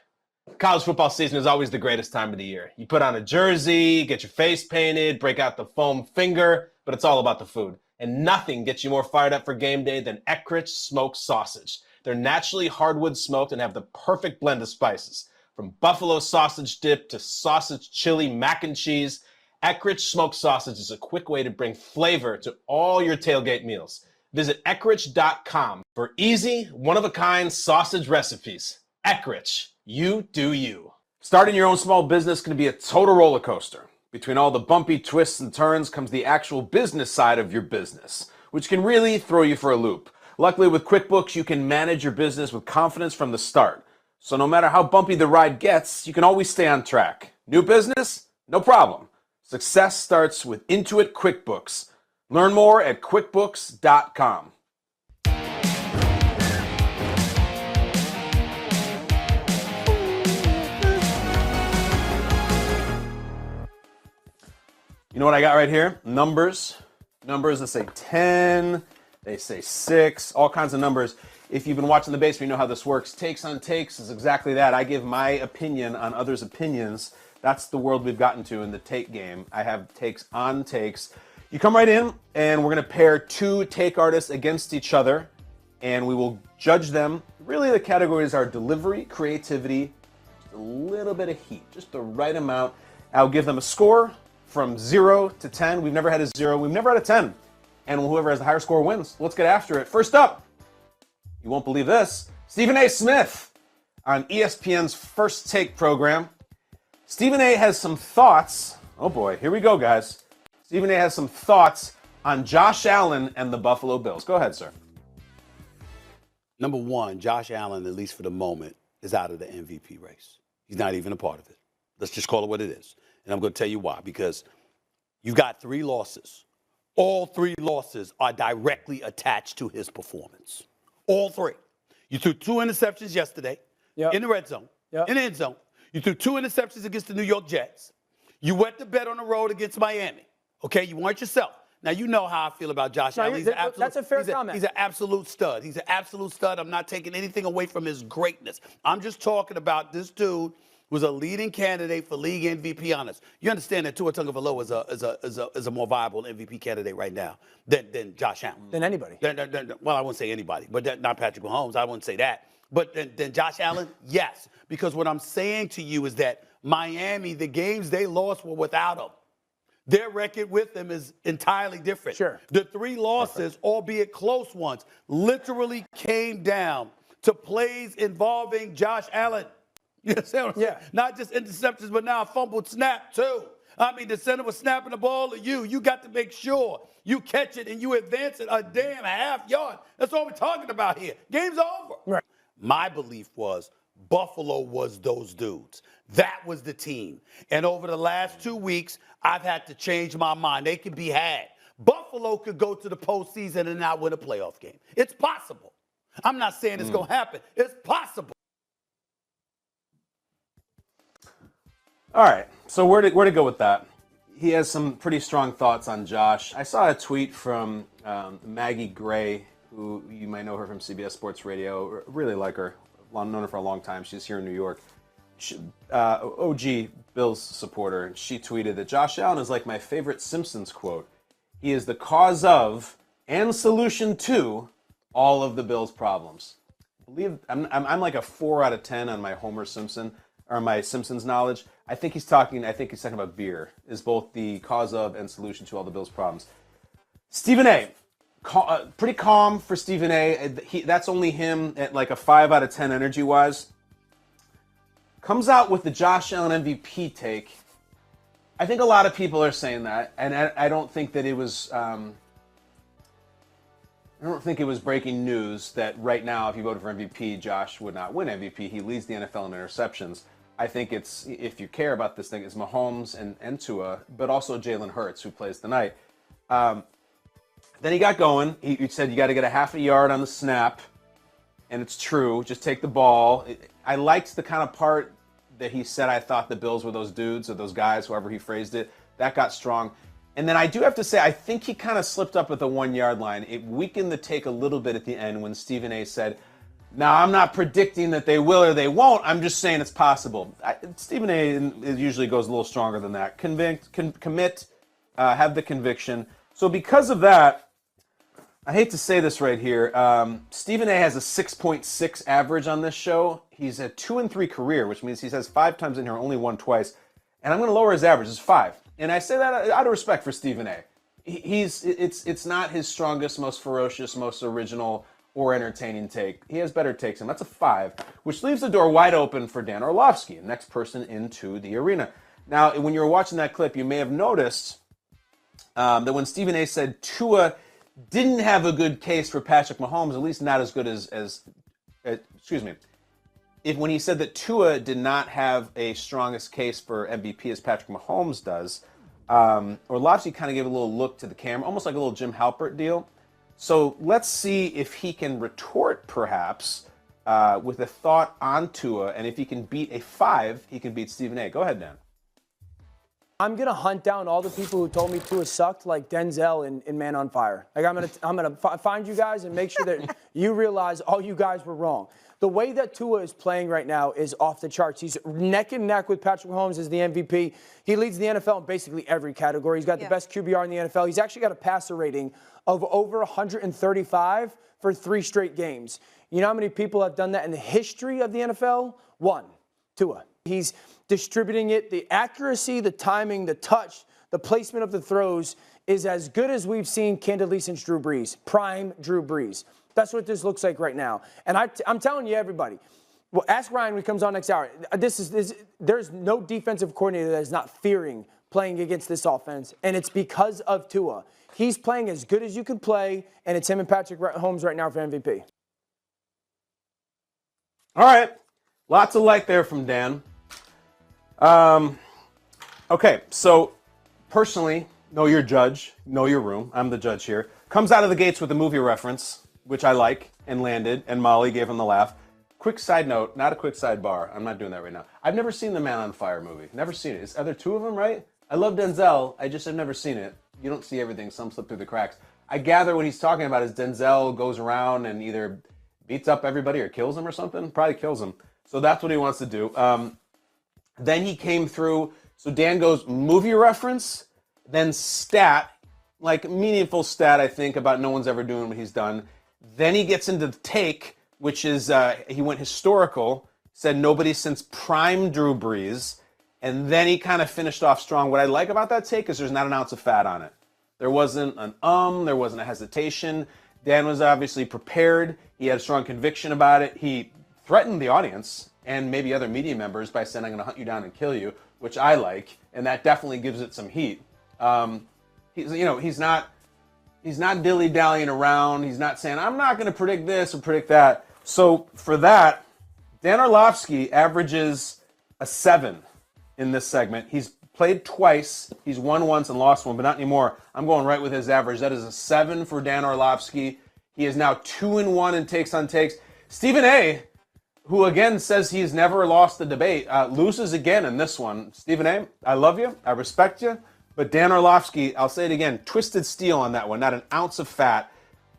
College football season is always the greatest time of the year. You put on a jersey, get your face painted, break out the foam finger, but it's all about the food. And nothing gets you more fired up for game day than Eckrich smoked sausage. They're naturally hardwood smoked and have the perfect blend of spices. From buffalo sausage dip to sausage chili mac and cheese, Eckrich smoked sausage is a quick way to bring flavor to all your tailgate meals. Visit Eckrich.com for easy, one-of-a-kind sausage recipes. Eckrich, you do you. Starting your own small business can be a total roller coaster. Between all the bumpy twists and turns comes the actual business side of your business, which can really throw you for a loop. Luckily, with QuickBooks, you can manage your business with confidence from the start. So no matter how bumpy the ride gets, you can always stay on track. New business? No problem. Success starts with Intuit QuickBooks. Learn more at QuickBooks.com. You know what I got right here? Numbers. Numbers that say 10, they say 6, all kinds of numbers. If you've been watching The Basement, you know how this works. Takes on takes is exactly that. I give my opinion on others' opinions. That's the world we've gotten to in the take game. I have takes on takes. You come right in, and we're going to pair two take artists against each other, and we will judge them. Really, the categories are delivery, creativity, just a little bit of heat, just the right amount. I'll give them a score from 0 to 10. We've never had a 0. We've never had a 10. And whoever has the higher score wins. Let's get after it. First up, you won't believe this, Stephen A. Smith on ESPN's First Take program. Stephen A. has some thoughts. Oh boy, here we go, guys. Stephen A. has some thoughts on Josh Allen and the Buffalo Bills. Go ahead, sir. Number one, Josh Allen, at least for the moment, is out of the MVP race. He's not even a part of it. Let's just call it what it is. And I'm going to tell you why. Because you've got 3 losses. All 3 losses are directly attached to his performance. All 3. You threw 2 interceptions yesterday in the red zone, in the end zone. You threw 2 interceptions against the New York Jets. You went to bed on the road against Miami. Okay, you weren't yourself. Now, you know how I feel about Josh Allen. That's a fair comment. He's an absolute stud. He's an absolute stud. I'm not taking anything away from his greatness. I'm just talking about this dude was a leading candidate for league MVP honors. You understand that Tua Tagovailoa is a more viable MVP candidate right now than Josh Allen. Than anybody. Well, I wouldn't say anybody, but not Patrick Mahomes. I wouldn't say that. But then Josh Allen, yes. Because what I'm saying to you is that Miami, the games they lost were without him. Their record with him is entirely different. Sure. The 3 losses, albeit close ones, literally came down to plays involving Josh Allen. You understand what I'm saying? Not just interceptions, but now a fumbled snap, too. I mean, the center was snapping the ball to you. You got to make sure you catch it and you advance it a damn half yard. That's all we're talking about here. Game's over. Right. My belief was Buffalo was those dudes. That was the team. And over the last 2 weeks, I've had to change my mind. They can be had. Buffalo could go to the postseason and not win a playoff game. It's possible. I'm not saying it's going to happen. It's possible. All right, so where to go with that? He has some pretty strong thoughts on Josh. I saw a tweet from Maggie Gray, who you might know her from CBS Sports Radio. Really like her. I've known her for a long time. She's here in New York. OG Bills supporter. She tweeted that Josh Allen is like my favorite Simpsons quote. He is the cause of and solution to all of the Bills' problems. I'm like a 4 out of 10 on my Homer Simpson or my Simpsons knowledge. I think he's talking about beer is both the cause of and solution to all the Bills' problems. Stephen A. Pretty calm for Stephen A. That's only him at like a 5 out of 10 energy-wise. Comes out with the Josh Allen MVP take. I think a lot of people are saying that, and I don't think that it was. I don't think it was breaking news that right now, if you voted for MVP, Josh would not win MVP. He leads the NFL in interceptions. I think it's, if you care about this thing, it's Mahomes and Tua, but also Jalen Hurts, who plays tonight. Then he got going. He said you got to get a half a yard on the snap, and it's true. Just take the ball. I liked the kind of part that he said, I thought the Bills were those dudes or those guys, however he phrased it. That got strong. And then I do have to say, I think he kind of slipped up at the 1 yard line. It weakened the take a little bit at the end when Stephen A. said, now, I'm not predicting that they will or they won't. I'm just saying it's possible. Stephen A. usually goes a little stronger than that. Commit, have the conviction. So because of that, I hate to say this right here. Stephen A. has a 6.6 average on this show. He's a 2-3 career, which means he says 5 times in here, only won twice. And I'm going to lower his average. It's 5. And I say that out of respect for Stephen A. It's not his strongest, most ferocious, most original or entertaining take. He has better takes, and that's a 5, which leaves the door wide open for Dan Orlovsky, the next person into the arena. Now, when you were watching that clip, you may have noticed that when Stephen A. said Tua didn't have a good case for Patrick Mahomes, at least not as good as when he said that Tua did not have a strongest case for MVP as Patrick Mahomes does, Orlovsky kind of gave a little look to the camera, almost like a little Jim Halpert deal. So let's see if he can retort, perhaps, with a thought on Tua, and if he can beat a 5, he can beat Stephen A. Go ahead, Dan. I'm going to hunt down all the people who told me Tua sucked, like Denzel in Man on Fire. Like, I'm gonna find you guys and make sure that you realize all you guys were wrong. The way that Tua is playing right now is off the charts. He's neck and neck with Patrick Mahomes as the MVP. He leads the NFL in basically every category. He's got the best QBR in the NFL. He's actually got a passer rating of over 135 for 3 straight games. You know how many people have done that in the history of the NFL? 1, Tua. He's distributing it. The accuracy, the timing, the touch, the placement of the throws is as good as we've seen candidly since Drew Brees, prime Drew Brees. That's what this looks like right now. And I'm telling you, everybody, well, ask Ryan when he comes on next hour. There's no defensive coordinator that is not fearing playing against this offense, and it's because of Tua. He's playing as good as you could play, and it's him and Patrick Mahomes right now for MVP. All right. Lots of like there from Dan. Okay, so personally, know your judge, know your room. I'm the judge here. Comes out of the gates with a movie reference, which I like, and landed, and Molly gave him the laugh. Quick side note, not a quick sidebar. I'm not doing that right now. I've never seen the Man on Fire movie. Never seen it. Are there 2 of them, right? I love Denzel. I just have never seen it. You don't see everything. Some slip through the cracks. I gather what he's talking about is Denzel goes around and either beats up everybody or kills them or something. Probably kills them. So that's what he wants to do. Then he came through. So Dan goes movie reference, then stat, like meaningful stat, I think, about no one's ever doing what he's done. Then he gets into the take, which is he went historical, said nobody since prime Drew Brees, and then he kind of finished off strong. What I like about that take is there's not an ounce of fat on it. There wasn't there wasn't a hesitation. Dan was obviously prepared. He had a strong conviction about it. He threatened the audience and maybe other media members by saying, I'm going to hunt you down and kill you, which I like, and that definitely gives it some heat. He's not dilly-dallying around. He's not saying, I'm not going to predict this or predict that. So for that, Dan Orlovsky averages a 7 in this segment. He's played twice. He's won once and lost one, but not anymore. I'm going right with his average. That is a 7 for Dan Orlovsky. He is now 2-1 in takes on takes. Stephen A., who again says he's never lost the debate, loses again in this one. Stephen A., I love you. I respect you. But Dan Orlovsky, I'll say it again, twisted steel on that one. Not an ounce of fat.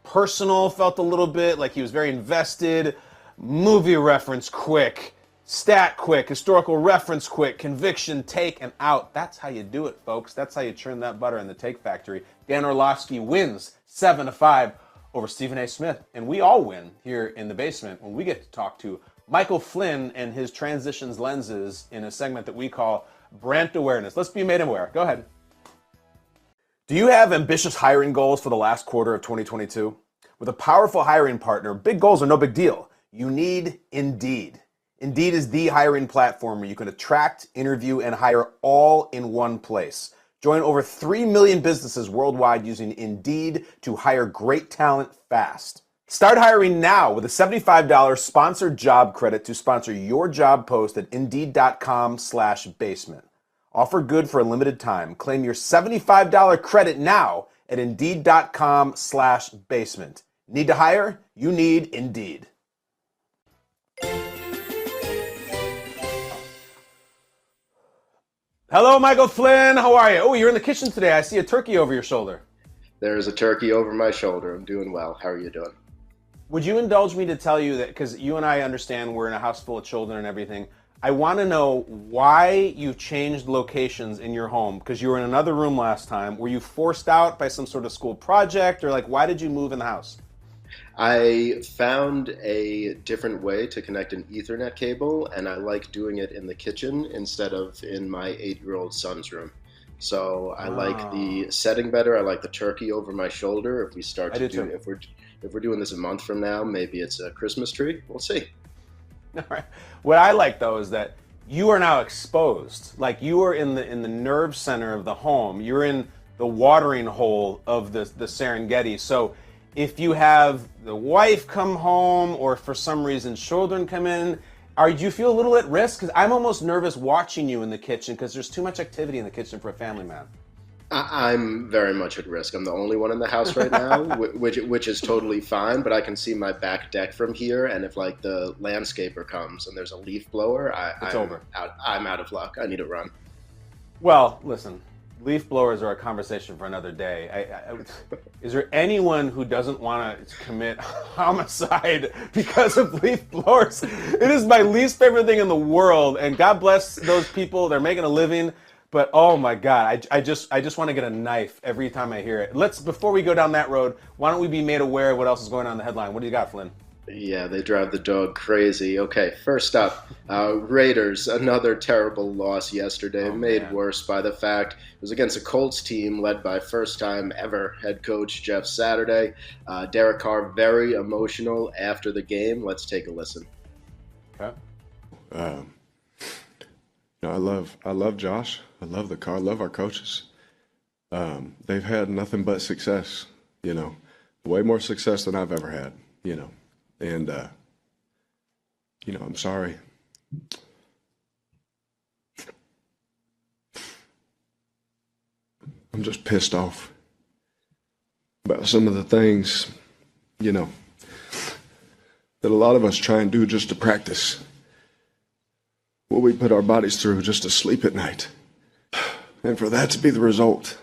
Personal, felt a little bit like he was very invested. Movie reference quick. Stat quick. Historical reference quick. Conviction, take, and out. That's how you do it, folks. That's how you churn that butter in the Take Factory. Dan Orlovsky wins 7-5 over Stephen A. Smith. And we all win here in the basement when we get to talk to Michael Flynn and his transitions lenses in a segment that we call Brandt Awareness. Let's be made aware. Go ahead. Do you have ambitious hiring goals for the last quarter of 2022? With a powerful hiring partner, big goals are no big deal. You need Indeed. Indeed is the hiring platform where you can attract, interview, and hire all in one place. Join over 3 million businesses worldwide using Indeed to hire great talent fast. Start hiring now with a $75 sponsored job credit to sponsor your job post at Indeed.com/basement. Offer good for a limited time. Claim your $75 credit now at Indeed.com/basement. Need to hire? You need Indeed. Hello, Michael Flynn. How are you? Oh, you're in the kitchen today. I see a turkey over your shoulder. There's a turkey over my shoulder. I'm doing well. How are you doing? Would you indulge me to tell you that, because you and I understand we're in a house full of children and everything, I want to know why you've changed locations in your home, because you were in another room last time. Were you forced out by some sort of school project, or why did you move in the house? I found a different way to connect an Ethernet cable, and I like doing it in the kitchen instead of in my 8-year-old son's room. So I like the setting better. I like the turkey over my shoulder. If we start to do, if we're doing this a month from now, maybe it's a Christmas tree. We'll see. All right. What I like though is that you are now exposed. Like you are in the nerve center of the home. You're in the watering hole of the Serengeti. So if you have the wife come home, or for some reason children come in, do you feel a little at risk? Because I'm almost nervous watching you in the kitchen because there's too much activity in the kitchen for a family man. I'm very much at risk. I'm the only one in the house right now, which is totally fine, but I can see my back deck from here, and if the landscaper comes and there's a leaf blower, I'm out of luck. I need to run. Well, listen, leaf blowers are a conversation for another day. Is there anyone who doesn't want to commit homicide because of leaf blowers? It is my least favorite thing in the world, and God bless those people. They're making a living. But oh my God, I just want to get a knife every time I hear it. Before we go down that road, why don't we be made aware of what else is going on in the headline? What do you got, Flynn? Yeah, they drive the dog crazy. Okay, first up, Raiders, another terrible loss yesterday, made worse by the fact it was against a Colts team led by first-time ever head coach Jeff Saturday. Derek Carr, very emotional after the game. Let's take a listen. Okay. I love Josh. I love the Carr. I love our coaches. They've had nothing but success, way more success than I've ever had, And, I'm sorry. I'm just pissed off about some of the things, that a lot of us try and do just to practice what we put our bodies through just to sleep at night. And for that to be the result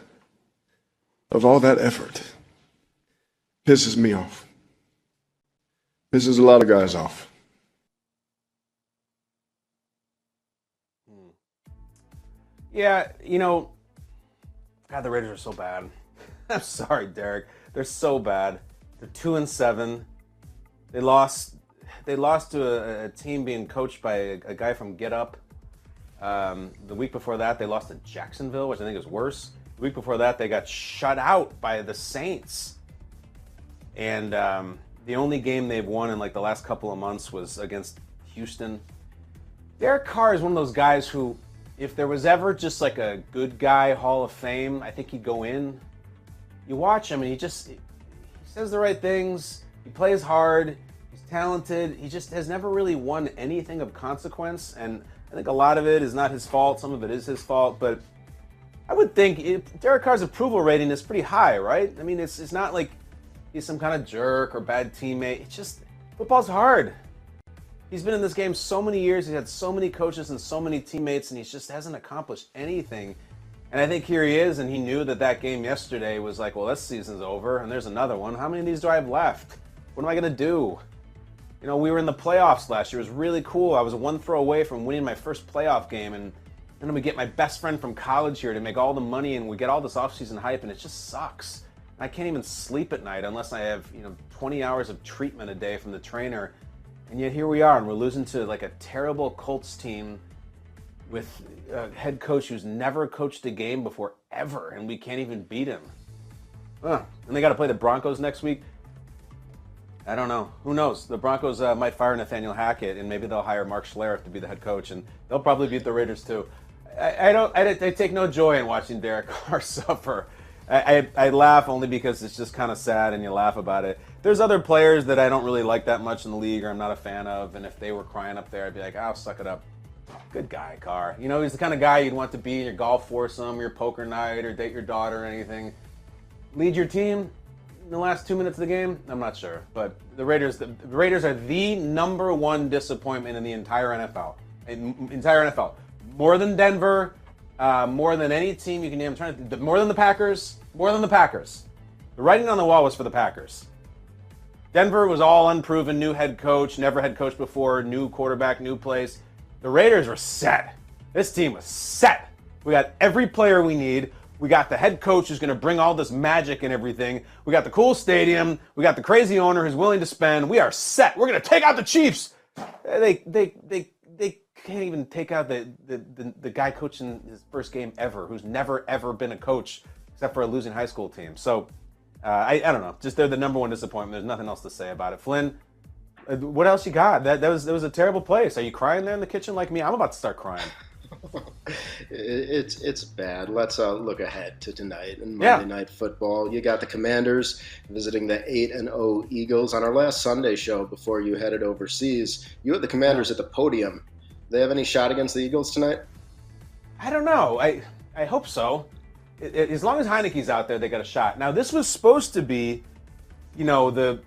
of all that effort pisses me off. Pisses a lot of guys off. Yeah, God, the Raiders are so bad. I'm sorry, Derek. They're so bad. They're 2-7. They lost to a team being coached by a guy from Get Up. The week before that, they lost to Jacksonville, which I think is worse. The week before that, they got shut out by the Saints. And the only game they've won in the last couple of months was against Houston. Derek Carr is one of those guys who, if there was ever just a good guy Hall of Fame, I think he'd go in. You watch him and he says the right things. He plays hard. He's talented. He just has never really won anything of consequence. And I think a lot of it is not his fault. Some of it is his fault. But I would think Derek Carr's approval rating is pretty high, right? I mean, it's not like he's some kind of jerk or bad teammate. It's just, football's hard. He's been in this game so many years. He's had so many coaches and so many teammates, and he just hasn't accomplished anything. And I think here he is, and he knew that game yesterday was well, this season's over, and there's another one. How many of these do I have left? What am I going to do? We were in the playoffs last year. It was really cool. I was one throw away from winning my first playoff game, and then we get my best friend from college here to make all the money, and we get all this offseason hype, and it just sucks. I can't even sleep at night unless I have 20 hours of treatment a day from the trainer. And yet here we are, and we're losing to a terrible Colts team with a head coach who's never coached a game before ever, and we can't even beat him. And they got to play the Broncos next week. I don't know. Who knows? The Broncos might fire Nathaniel Hackett, and maybe they'll hire Mark Schlereth to be the head coach, and they'll probably beat the Raiders too. I take no joy in watching Derek Carr suffer. I laugh only because it's just kind of sad and you laugh about it. There's other players that I don't really like that much in the league or I'm not a fan of, and if they were crying up there, I'd be like, oh, suck it up. Good guy, Carr. He's the kind of guy you'd want to be in your golf foursome, your poker night, or date your daughter or anything. Lead your team in the last 2 minutes of the game? I'm not sure. But the Raiders are the number one disappointment in the entire NFL. More than Denver, more than any team you can name. More than the Packers. The writing on the wall was for the Packers. Denver was all unproven, new head coach, never had coached before, new quarterback, new place. The Raiders were set. This team was set. We got every player we need. We got the head coach who's going to bring all this magic and everything. We got the cool stadium. We got the crazy owner who's willing to spend. We are set. We're going to take out the Chiefs. They can't even take out the guy coaching his first game ever, who's never, ever been a coach except for a losing high school team. So, I don't know. Just they're the number one disappointment. There's nothing else to say about it. Flynn, what else you got? That was a terrible place. Are you crying there in the kitchen like me? I'm about to start crying. It's bad. Let's look ahead to tonight and Monday Night Football. You got the Commanders visiting the 8-0 Eagles. On our last Sunday show before you headed overseas, you had the Commanders at the podium. Do they have any shot against the Eagles tonight? I don't know. I hope so. As long as Heineke's out there, they got a shot. Now, this was supposed to be, the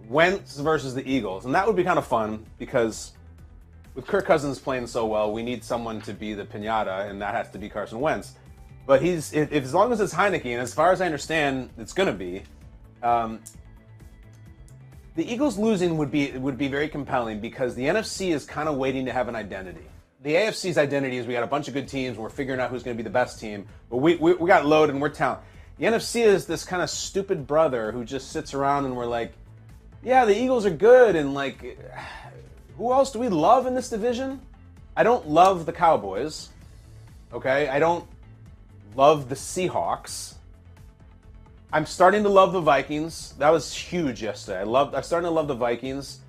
Wentz versus the Eagles, and that would be kind of fun because with Kirk Cousins playing so well, we need someone to be the piñata, and that has to be Carson Wentz. But as long as it's Heineke, and as far as I understand, it's going to be. The Eagles losing would be very compelling because the NFC is kind of waiting to have an identity. The AFC's identity is we got a bunch of good teams and we're figuring out who's going to be the best team. But we got load and we're talented. The NFC is this kind of stupid brother who just sits around and we're like, yeah, the Eagles are good, and like, who else do we love in this division? I don't love the Cowboys. Okay, I don't love the Seahawks. I'm starting to love the Vikings. That was huge yesterday. I'm starting to love the Vikings.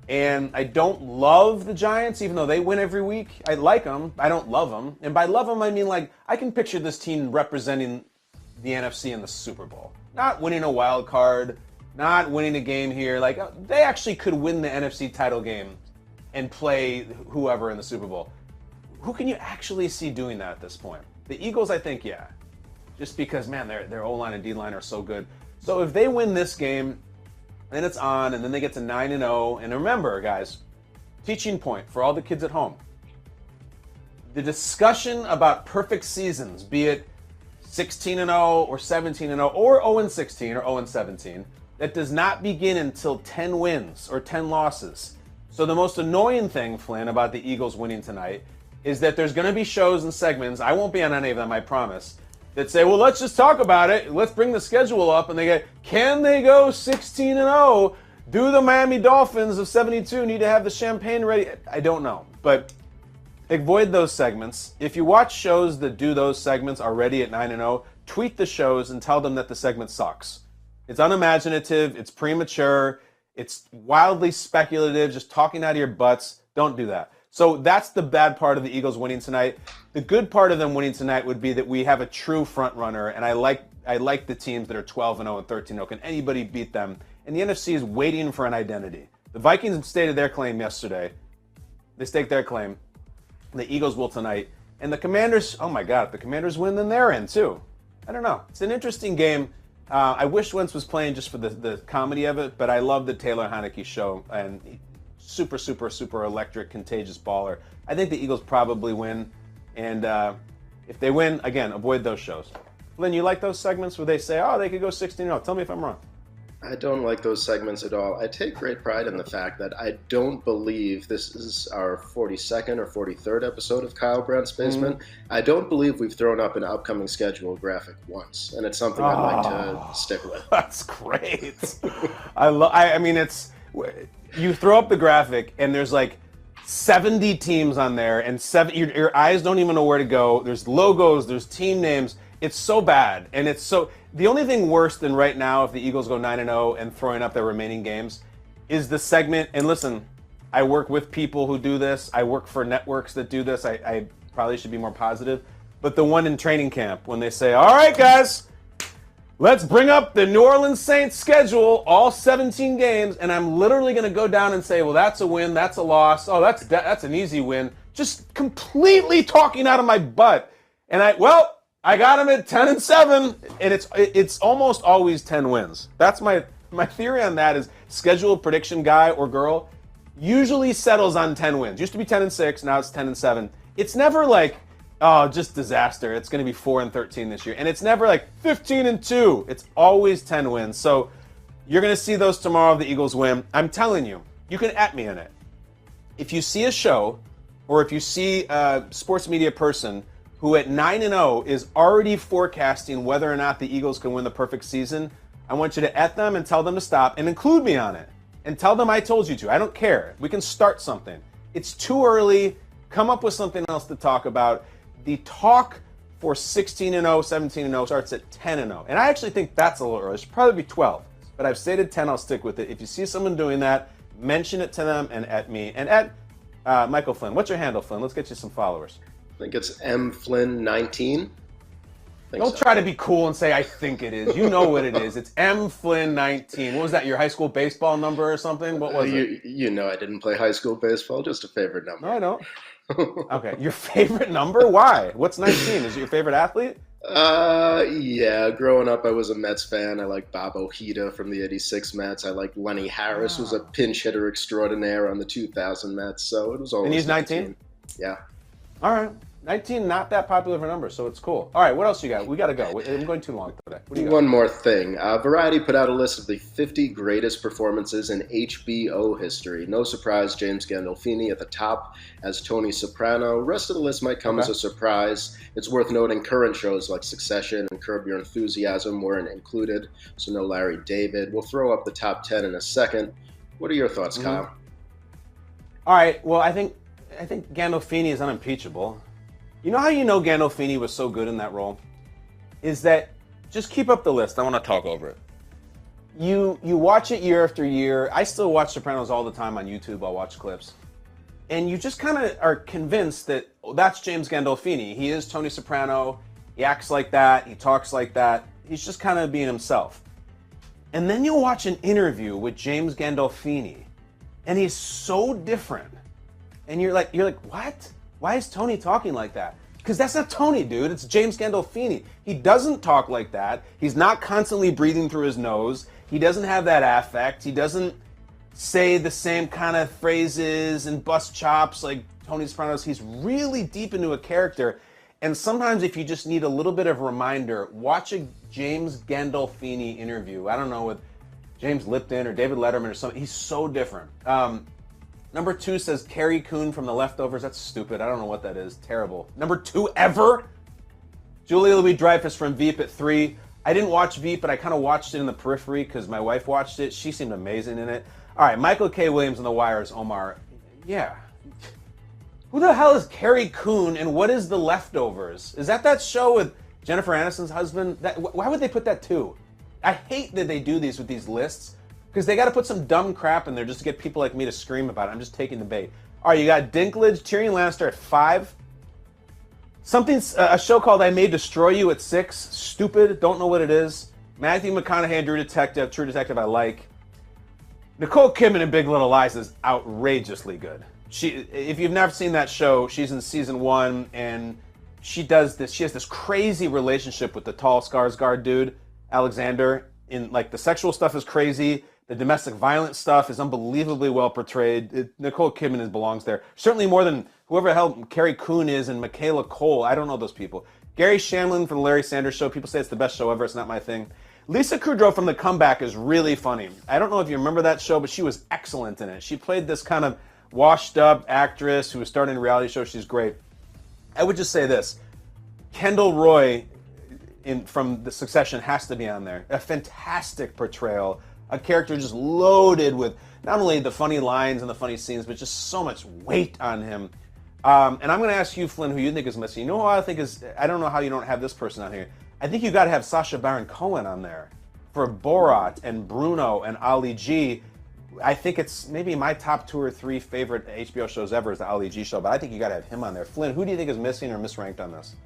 And I don't love the Giants, even though they win every week. I like them. I don't love them. And by love them, I mean, like, I can picture this team representing the NFC in the Super Bowl. Not winning a wild card, not winning a game here. Like, they actually could win the NFC title game and play whoever in the Super Bowl. Who can you actually see doing that at this point? The Eagles, I think, yeah. Just because, man, their O-line and D-line are so good. So if they win this game, then it's on, and then they get to 9-0. And remember, guys, teaching point for all the kids at home. The discussion about perfect seasons, be it 16-0 or 17-0 or 0-16 or 0-17, that does not begin until 10 wins or 10 losses. So the most annoying thing, Flynn, about the Eagles winning tonight is that there's going to be shows and segments, I won't be on any of them, I promise, that say, well, let's just talk about it. Let's bring the schedule up. And they go, can they go 16-0? Do the Miami Dolphins of 72 need to have the champagne ready? I don't know. But avoid those segments. If you watch shows that do those segments already at 9-0, tweet the shows and tell them that the segment sucks. It's unimaginative. It's premature. It's wildly speculative, just talking out of your butts. Don't do that. So that's the bad part of the Eagles winning tonight. The good part of them winning tonight would be that we have a true front runner, and I like the teams that are 12-0 and 13-0. Can anybody beat them? And the NFC is waiting for an identity. The Vikings stated their claim yesterday. They staked their claim. The Eagles will tonight. And the Commanders, oh my God, if the Commanders win, then they're in too. I don't know. It's an interesting game. I wish Wentz was playing just for the comedy of it, but I love the Taylor Heineke show. And super, super, super electric, contagious baller. I think the Eagles probably win. And if they win, again, avoid those shows. Lynn, you like those segments where they say, oh, they could go 16-0. Tell me if I'm wrong. I don't like those segments at all. I take great pride in the fact that I don't believe this is our 42nd or 43rd episode of Kyle Brandt's Basement. I don't believe we've thrown up an upcoming schedule graphic once, and it's something I'd like to stick with. That's great. I mean, it's you throw up the graphic, and there's like 70 teams on there, and your eyes don't even know where to go. There's logos, there's team names. It's so bad, and it's so. The only thing worse than right now, if the Eagles go 9-0 and throwing up their remaining games, is the segment. And listen, I work with people who do this. I work for networks that do this. I probably should be more positive. But the one in training camp when they say, all right, guys, let's bring up the New Orleans Saints schedule, all 17 games, and I'm literally going to go down and say, well, that's a win, that's a loss. Oh, that's an easy win. Just completely talking out of my butt. And I got him at 10-7, and it's almost always 10 wins. That's my theory on that is scheduled prediction guy or girl usually settles on 10 wins. Used to be 10-6, now it's 10-7. It's never like, oh, just disaster. It's going to be 4-13 this year. And it's never like 15-2. It's always 10 wins. So you're going to see those tomorrow if the Eagles win. I'm telling you, you can at me in it. If you see a show or if you see a sports media person who at 9-0 is already forecasting whether or not the Eagles can win the perfect season, I want you to at them and tell them to stop and include me on it. And tell them I told you to. I don't care. We can start something. It's too early. Come up with something else to talk about. The talk for 16-0, 17-0 starts at 10-0. And I actually think that's a little early. It should probably be 12. But I've stated 10. I'll stick with it. If you see someone doing that, mention it to them and at me. And at Michael Flynn. What's your handle, Flynn? Let's get you some followers. I think it's mflynn19. Don't try to be cool and say I think it is. You know what it is. It's mflynn19. What was that, your high school baseball number or something? What was it? You know I didn't play high school baseball, just a favorite number. No, I don't. Okay, your favorite number? Why? What's 19? Is it your favorite athlete? Yeah, growing up, I was a Mets fan. I like Bob Ojeda from the '86 Mets. I like Lenny Harris, who was a pinch hitter extraordinaire on the 2000 Mets. So it was And always he's 19? Yeah. All right. 19, not that popular of a number, so it's cool. All right, what else you got? We got to go. I'm going too long today. What do you got? One more thing. Variety put out a list of the 50 greatest performances in HBO history. No surprise, James Gandolfini at the top as Tony Soprano. Rest of the list might come as a surprise. It's worth noting current shows like Succession and Curb Your Enthusiasm weren't included, so no Larry David. We'll throw up the top 10 in a second. What are your thoughts, Kyle? All right, well, I think Gandolfini is unimpeachable. You know how you know Gandolfini was so good in that role? Is that, just keep up the list. I want to talk over it. You watch it year after year. I still watch Sopranos all the time on YouTube. I'll watch clips. And you just kind of are convinced that that's James Gandolfini. He is Tony Soprano. He acts like that. He talks like that. He's just kind of being himself. And then you'll watch an interview with James Gandolfini, and he's so different. And you're like, what? Why is Tony talking like that? Because that's not Tony, dude. It's James Gandolfini. He doesn't talk like that. He's not constantly breathing through his nose. He doesn't have that affect. He doesn't say the same kind of phrases and bust chops like Tony Sopranos. He's really deep into a character. And sometimes if you just need a little bit of a reminder, watch a James Gandolfini interview. I don't know, with James Lipton or David Letterman or something. He's so different. Number 2 says Carrie Coon from The Leftovers. That's stupid. I don't know what that is. Terrible. Number 2 ever? Julia Louis-Dreyfus from Veep at 3. I didn't watch Veep, but I kind of watched it in the periphery because my wife watched it. She seemed amazing in it. All right, Michael K. Williams in The Wire as Omar. Yeah. Who the hell is Carrie Coon, and what is The Leftovers? Is that show with Jennifer Aniston's husband? Why would they put that too? I hate that they do these with these lists, because they got to put some dumb crap in there just to get people like me to scream about it. I'm just taking the bait. All right, you got Dinklage, Tyrion Lannister at 5. A show called I May Destroy You at 6. Stupid, don't know what it is. Matthew McConaughey, True Detective I like. Nicole Kidman in Big Little Lies is outrageously good. If you've never seen that show, she's in season 1, and she has this crazy relationship with the tall Skarsgård dude, Alexander. The sexual stuff is crazy. The domestic violence stuff is unbelievably well portrayed. Nicole Kidman belongs there. Certainly more than whoever the hell Carrie Coon is and Michaela Cole. I don't know those people. Gary Shandling from The Larry Sanders Show. People say it's the best show ever. It's not my thing. Lisa Kudrow from The Comeback is really funny. I don't know if you remember that show, but she was excellent in it. She played this kind of washed-up actress who was starting a reality show. She's great. I would just say this. Kendall Roy from The Succession has to be on there. A fantastic portrayal. A character just loaded with not only the funny lines and the funny scenes, but just so much weight on him. And I'm going to ask you, Flynn, who you think is missing. You know who I think is, I don't know how you don't have this person on here. I think you got to have Sacha Baron Cohen on there for Borat and Bruno and Ali G. I think it's maybe my top 2 or 3 favorite HBO shows ever is the Ali G show, but I think you got to have him on there. Flynn, who do you think is missing or misranked on this?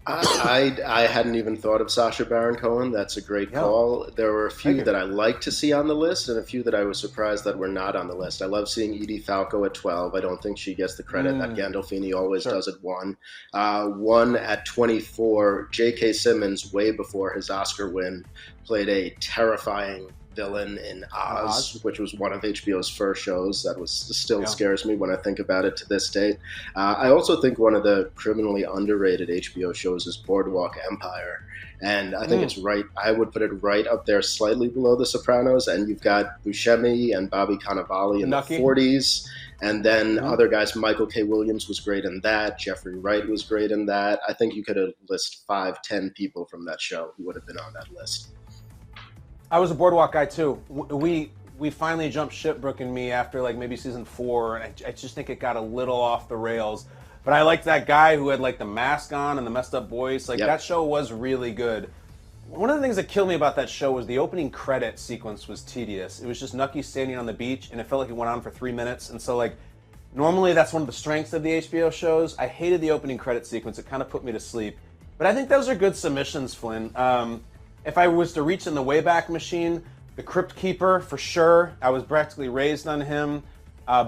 I hadn't even thought of Sacha Baron Cohen. That's a great call. There were a few that I like to see on the list and a few that I was surprised that were not on the list. I love seeing Edie Falco at 12. I don't think she gets the credit that Gandolfini always does at 1. 1 at 24, J.K. Simmons, way before his Oscar win, played a terrifying villain in Oz, which was one of HBO's first shows. That still scares me when I think about it to this day. I also think one of the criminally underrated HBO shows is Boardwalk Empire. And I think it's right. I would put it right up there, slightly below The Sopranos. And you've got Buscemi and Bobby Cannavale in the 40s. And then other guys, Michael K. Williams was great in that. Jeffrey Wright was great in that. I think you could have listed 5, 10 people from that show who would have been on that list. I was a Boardwalk guy too. We finally jumped ship, Brooke and me, after maybe season 4, and I just think it got a little off the rails. But I liked that guy who had the mask on and the messed up voice. That show was really good. One of the things that killed me about that show was the opening credit sequence was tedious. It was just Nucky standing on the beach, and it felt like it went on for 3 minutes. And so normally that's one of the strengths of the HBO shows. I hated the opening credit sequence. It kind of put me to sleep. But I think those are good submissions, Flynn. If I was to reach in the Wayback Machine, the Crypt Keeper, for sure. I was practically raised on him.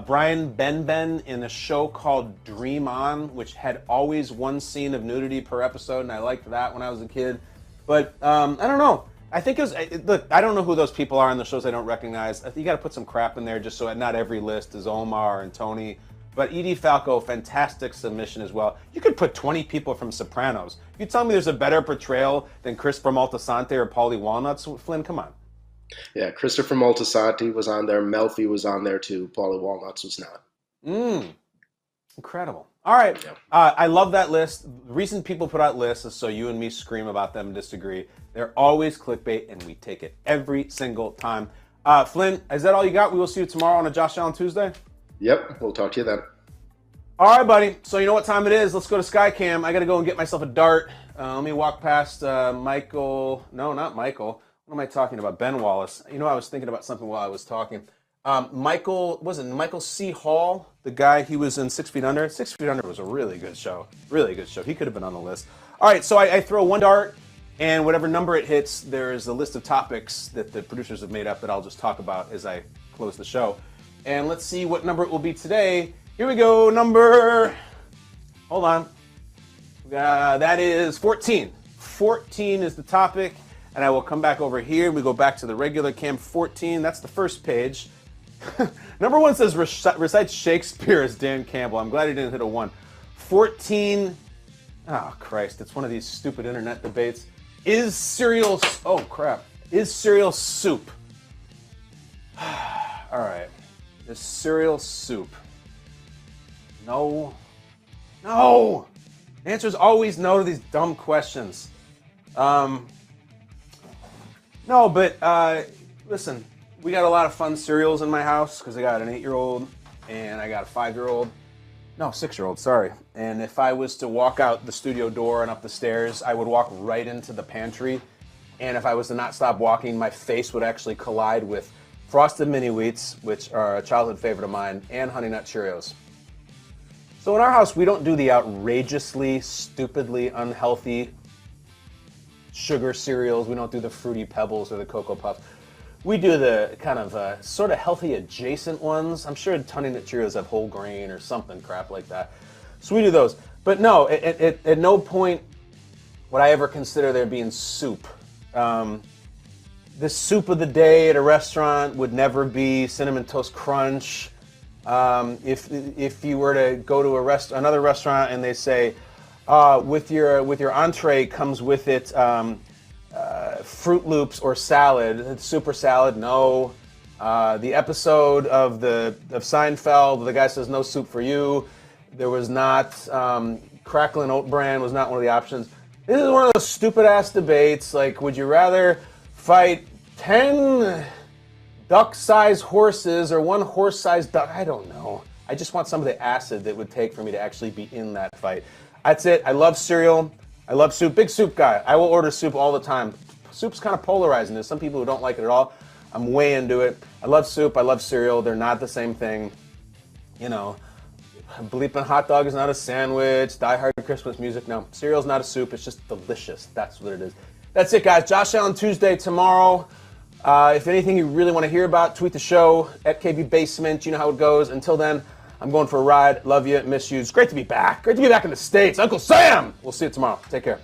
Brian Benben in a show called Dream On, which had always one scene of nudity per episode, and I liked that when I was a kid. But I don't know. I think it was. Look, I don't know who those people are on the shows I don't recognize. I think you got to put some crap in there just so not every list is Omar and Tony. But Edie Falco, fantastic submission as well. You could put 20 people from Sopranos. You tell me there's a better portrayal than Christopher Moltisanti or Paulie Walnuts? Flynn, come on. Yeah, Christopher Moltisanti was on there. Melfi was on there too. Paulie Walnuts was not. Incredible. All right. Yep. I love that list. The reason people put out lists is so you and me scream about them and disagree. They're always clickbait, and we take it every single time. Flynn, is that all you got? We will see you tomorrow on a Josh Allen Tuesday. Yep, we'll talk to you then. All right, buddy. So you know what time it is. Let's go to Skycam. I got to go and get myself a dart. Let me walk past Michael. No, not Michael. What am I talking about? Ben Wallace. You know, I was thinking about something while I was talking. Michael C. Hall, the guy, he was in 6 Feet Under. 6 Feet Under was a really good show. Really good show. He could have been on the list. All right, so I throw one dart, and whatever number it hits, there is a list of topics that the producers have made up that I'll just talk about as I close the show. And let's see what number it will be today. Here we go, hold on. That is 14. 14 is the topic, and I will come back over here. We go back to the regular cam. 14, that's the first page. Number 1 says recite Shakespeare as Dan Campbell. I'm glad he didn't hit a 1. 14, oh Christ, it's one of these stupid internet debates. Is cereal soup? All right, is cereal soup? No. The answer is always no to these dumb questions. No, but listen, we got a lot of fun cereals in my house because I got an 8-year-old and I got a 5-year-old. No, 6-year-old, sorry. And if I was to walk out the studio door and up the stairs, I would walk right into the pantry. And if I was to not stop walking, my face would actually collide with Frosted Mini Wheats, which are a childhood favorite of mine, and Honey Nut Cheerios. So in our house, we don't do the outrageously, stupidly unhealthy sugar cereals. We don't do the Fruity Pebbles or the Cocoa Puffs. We do the kind of sort of healthy adjacent ones. I'm sure Honey Nut Cheerios have whole grain or something crap like that. So we do those. But no, at no point would I ever consider there being soup. The soup of the day at a restaurant would never be Cinnamon Toast Crunch. If you were to go to another restaurant and they say, with your entree comes with it Fruit Loops or salad, super salad, no. The episode of Seinfeld, the guy says no soup for you. There was not Cracklin' Oat Bran was not one of the options. This is one of those stupid ass debates. Like, would you rather fight 10 duck-sized horses or 1 horse-sized duck? I don't know. I just want some of the acid that would take for me to actually be in that fight. That's it. I love cereal. I love soup. Big soup guy. I will order soup all the time. Soup's kind of polarizing. There's some people who don't like it at all. I'm way into it. I love soup. I love cereal. They're not the same thing. You know, bleeping hot dog is not a sandwich. Die Hard Christmas music. No, cereal's not a soup. It's just delicious. That's what it is. That's it, guys. Josh Allen Tuesday tomorrow. If anything you really want to hear about, tweet the show at KB Basement. You know how it goes. Until then, I'm going for a ride. Love you. Miss you. It's great to be back. Great to be back in the States. Uncle Sam. We'll see you tomorrow. Take care.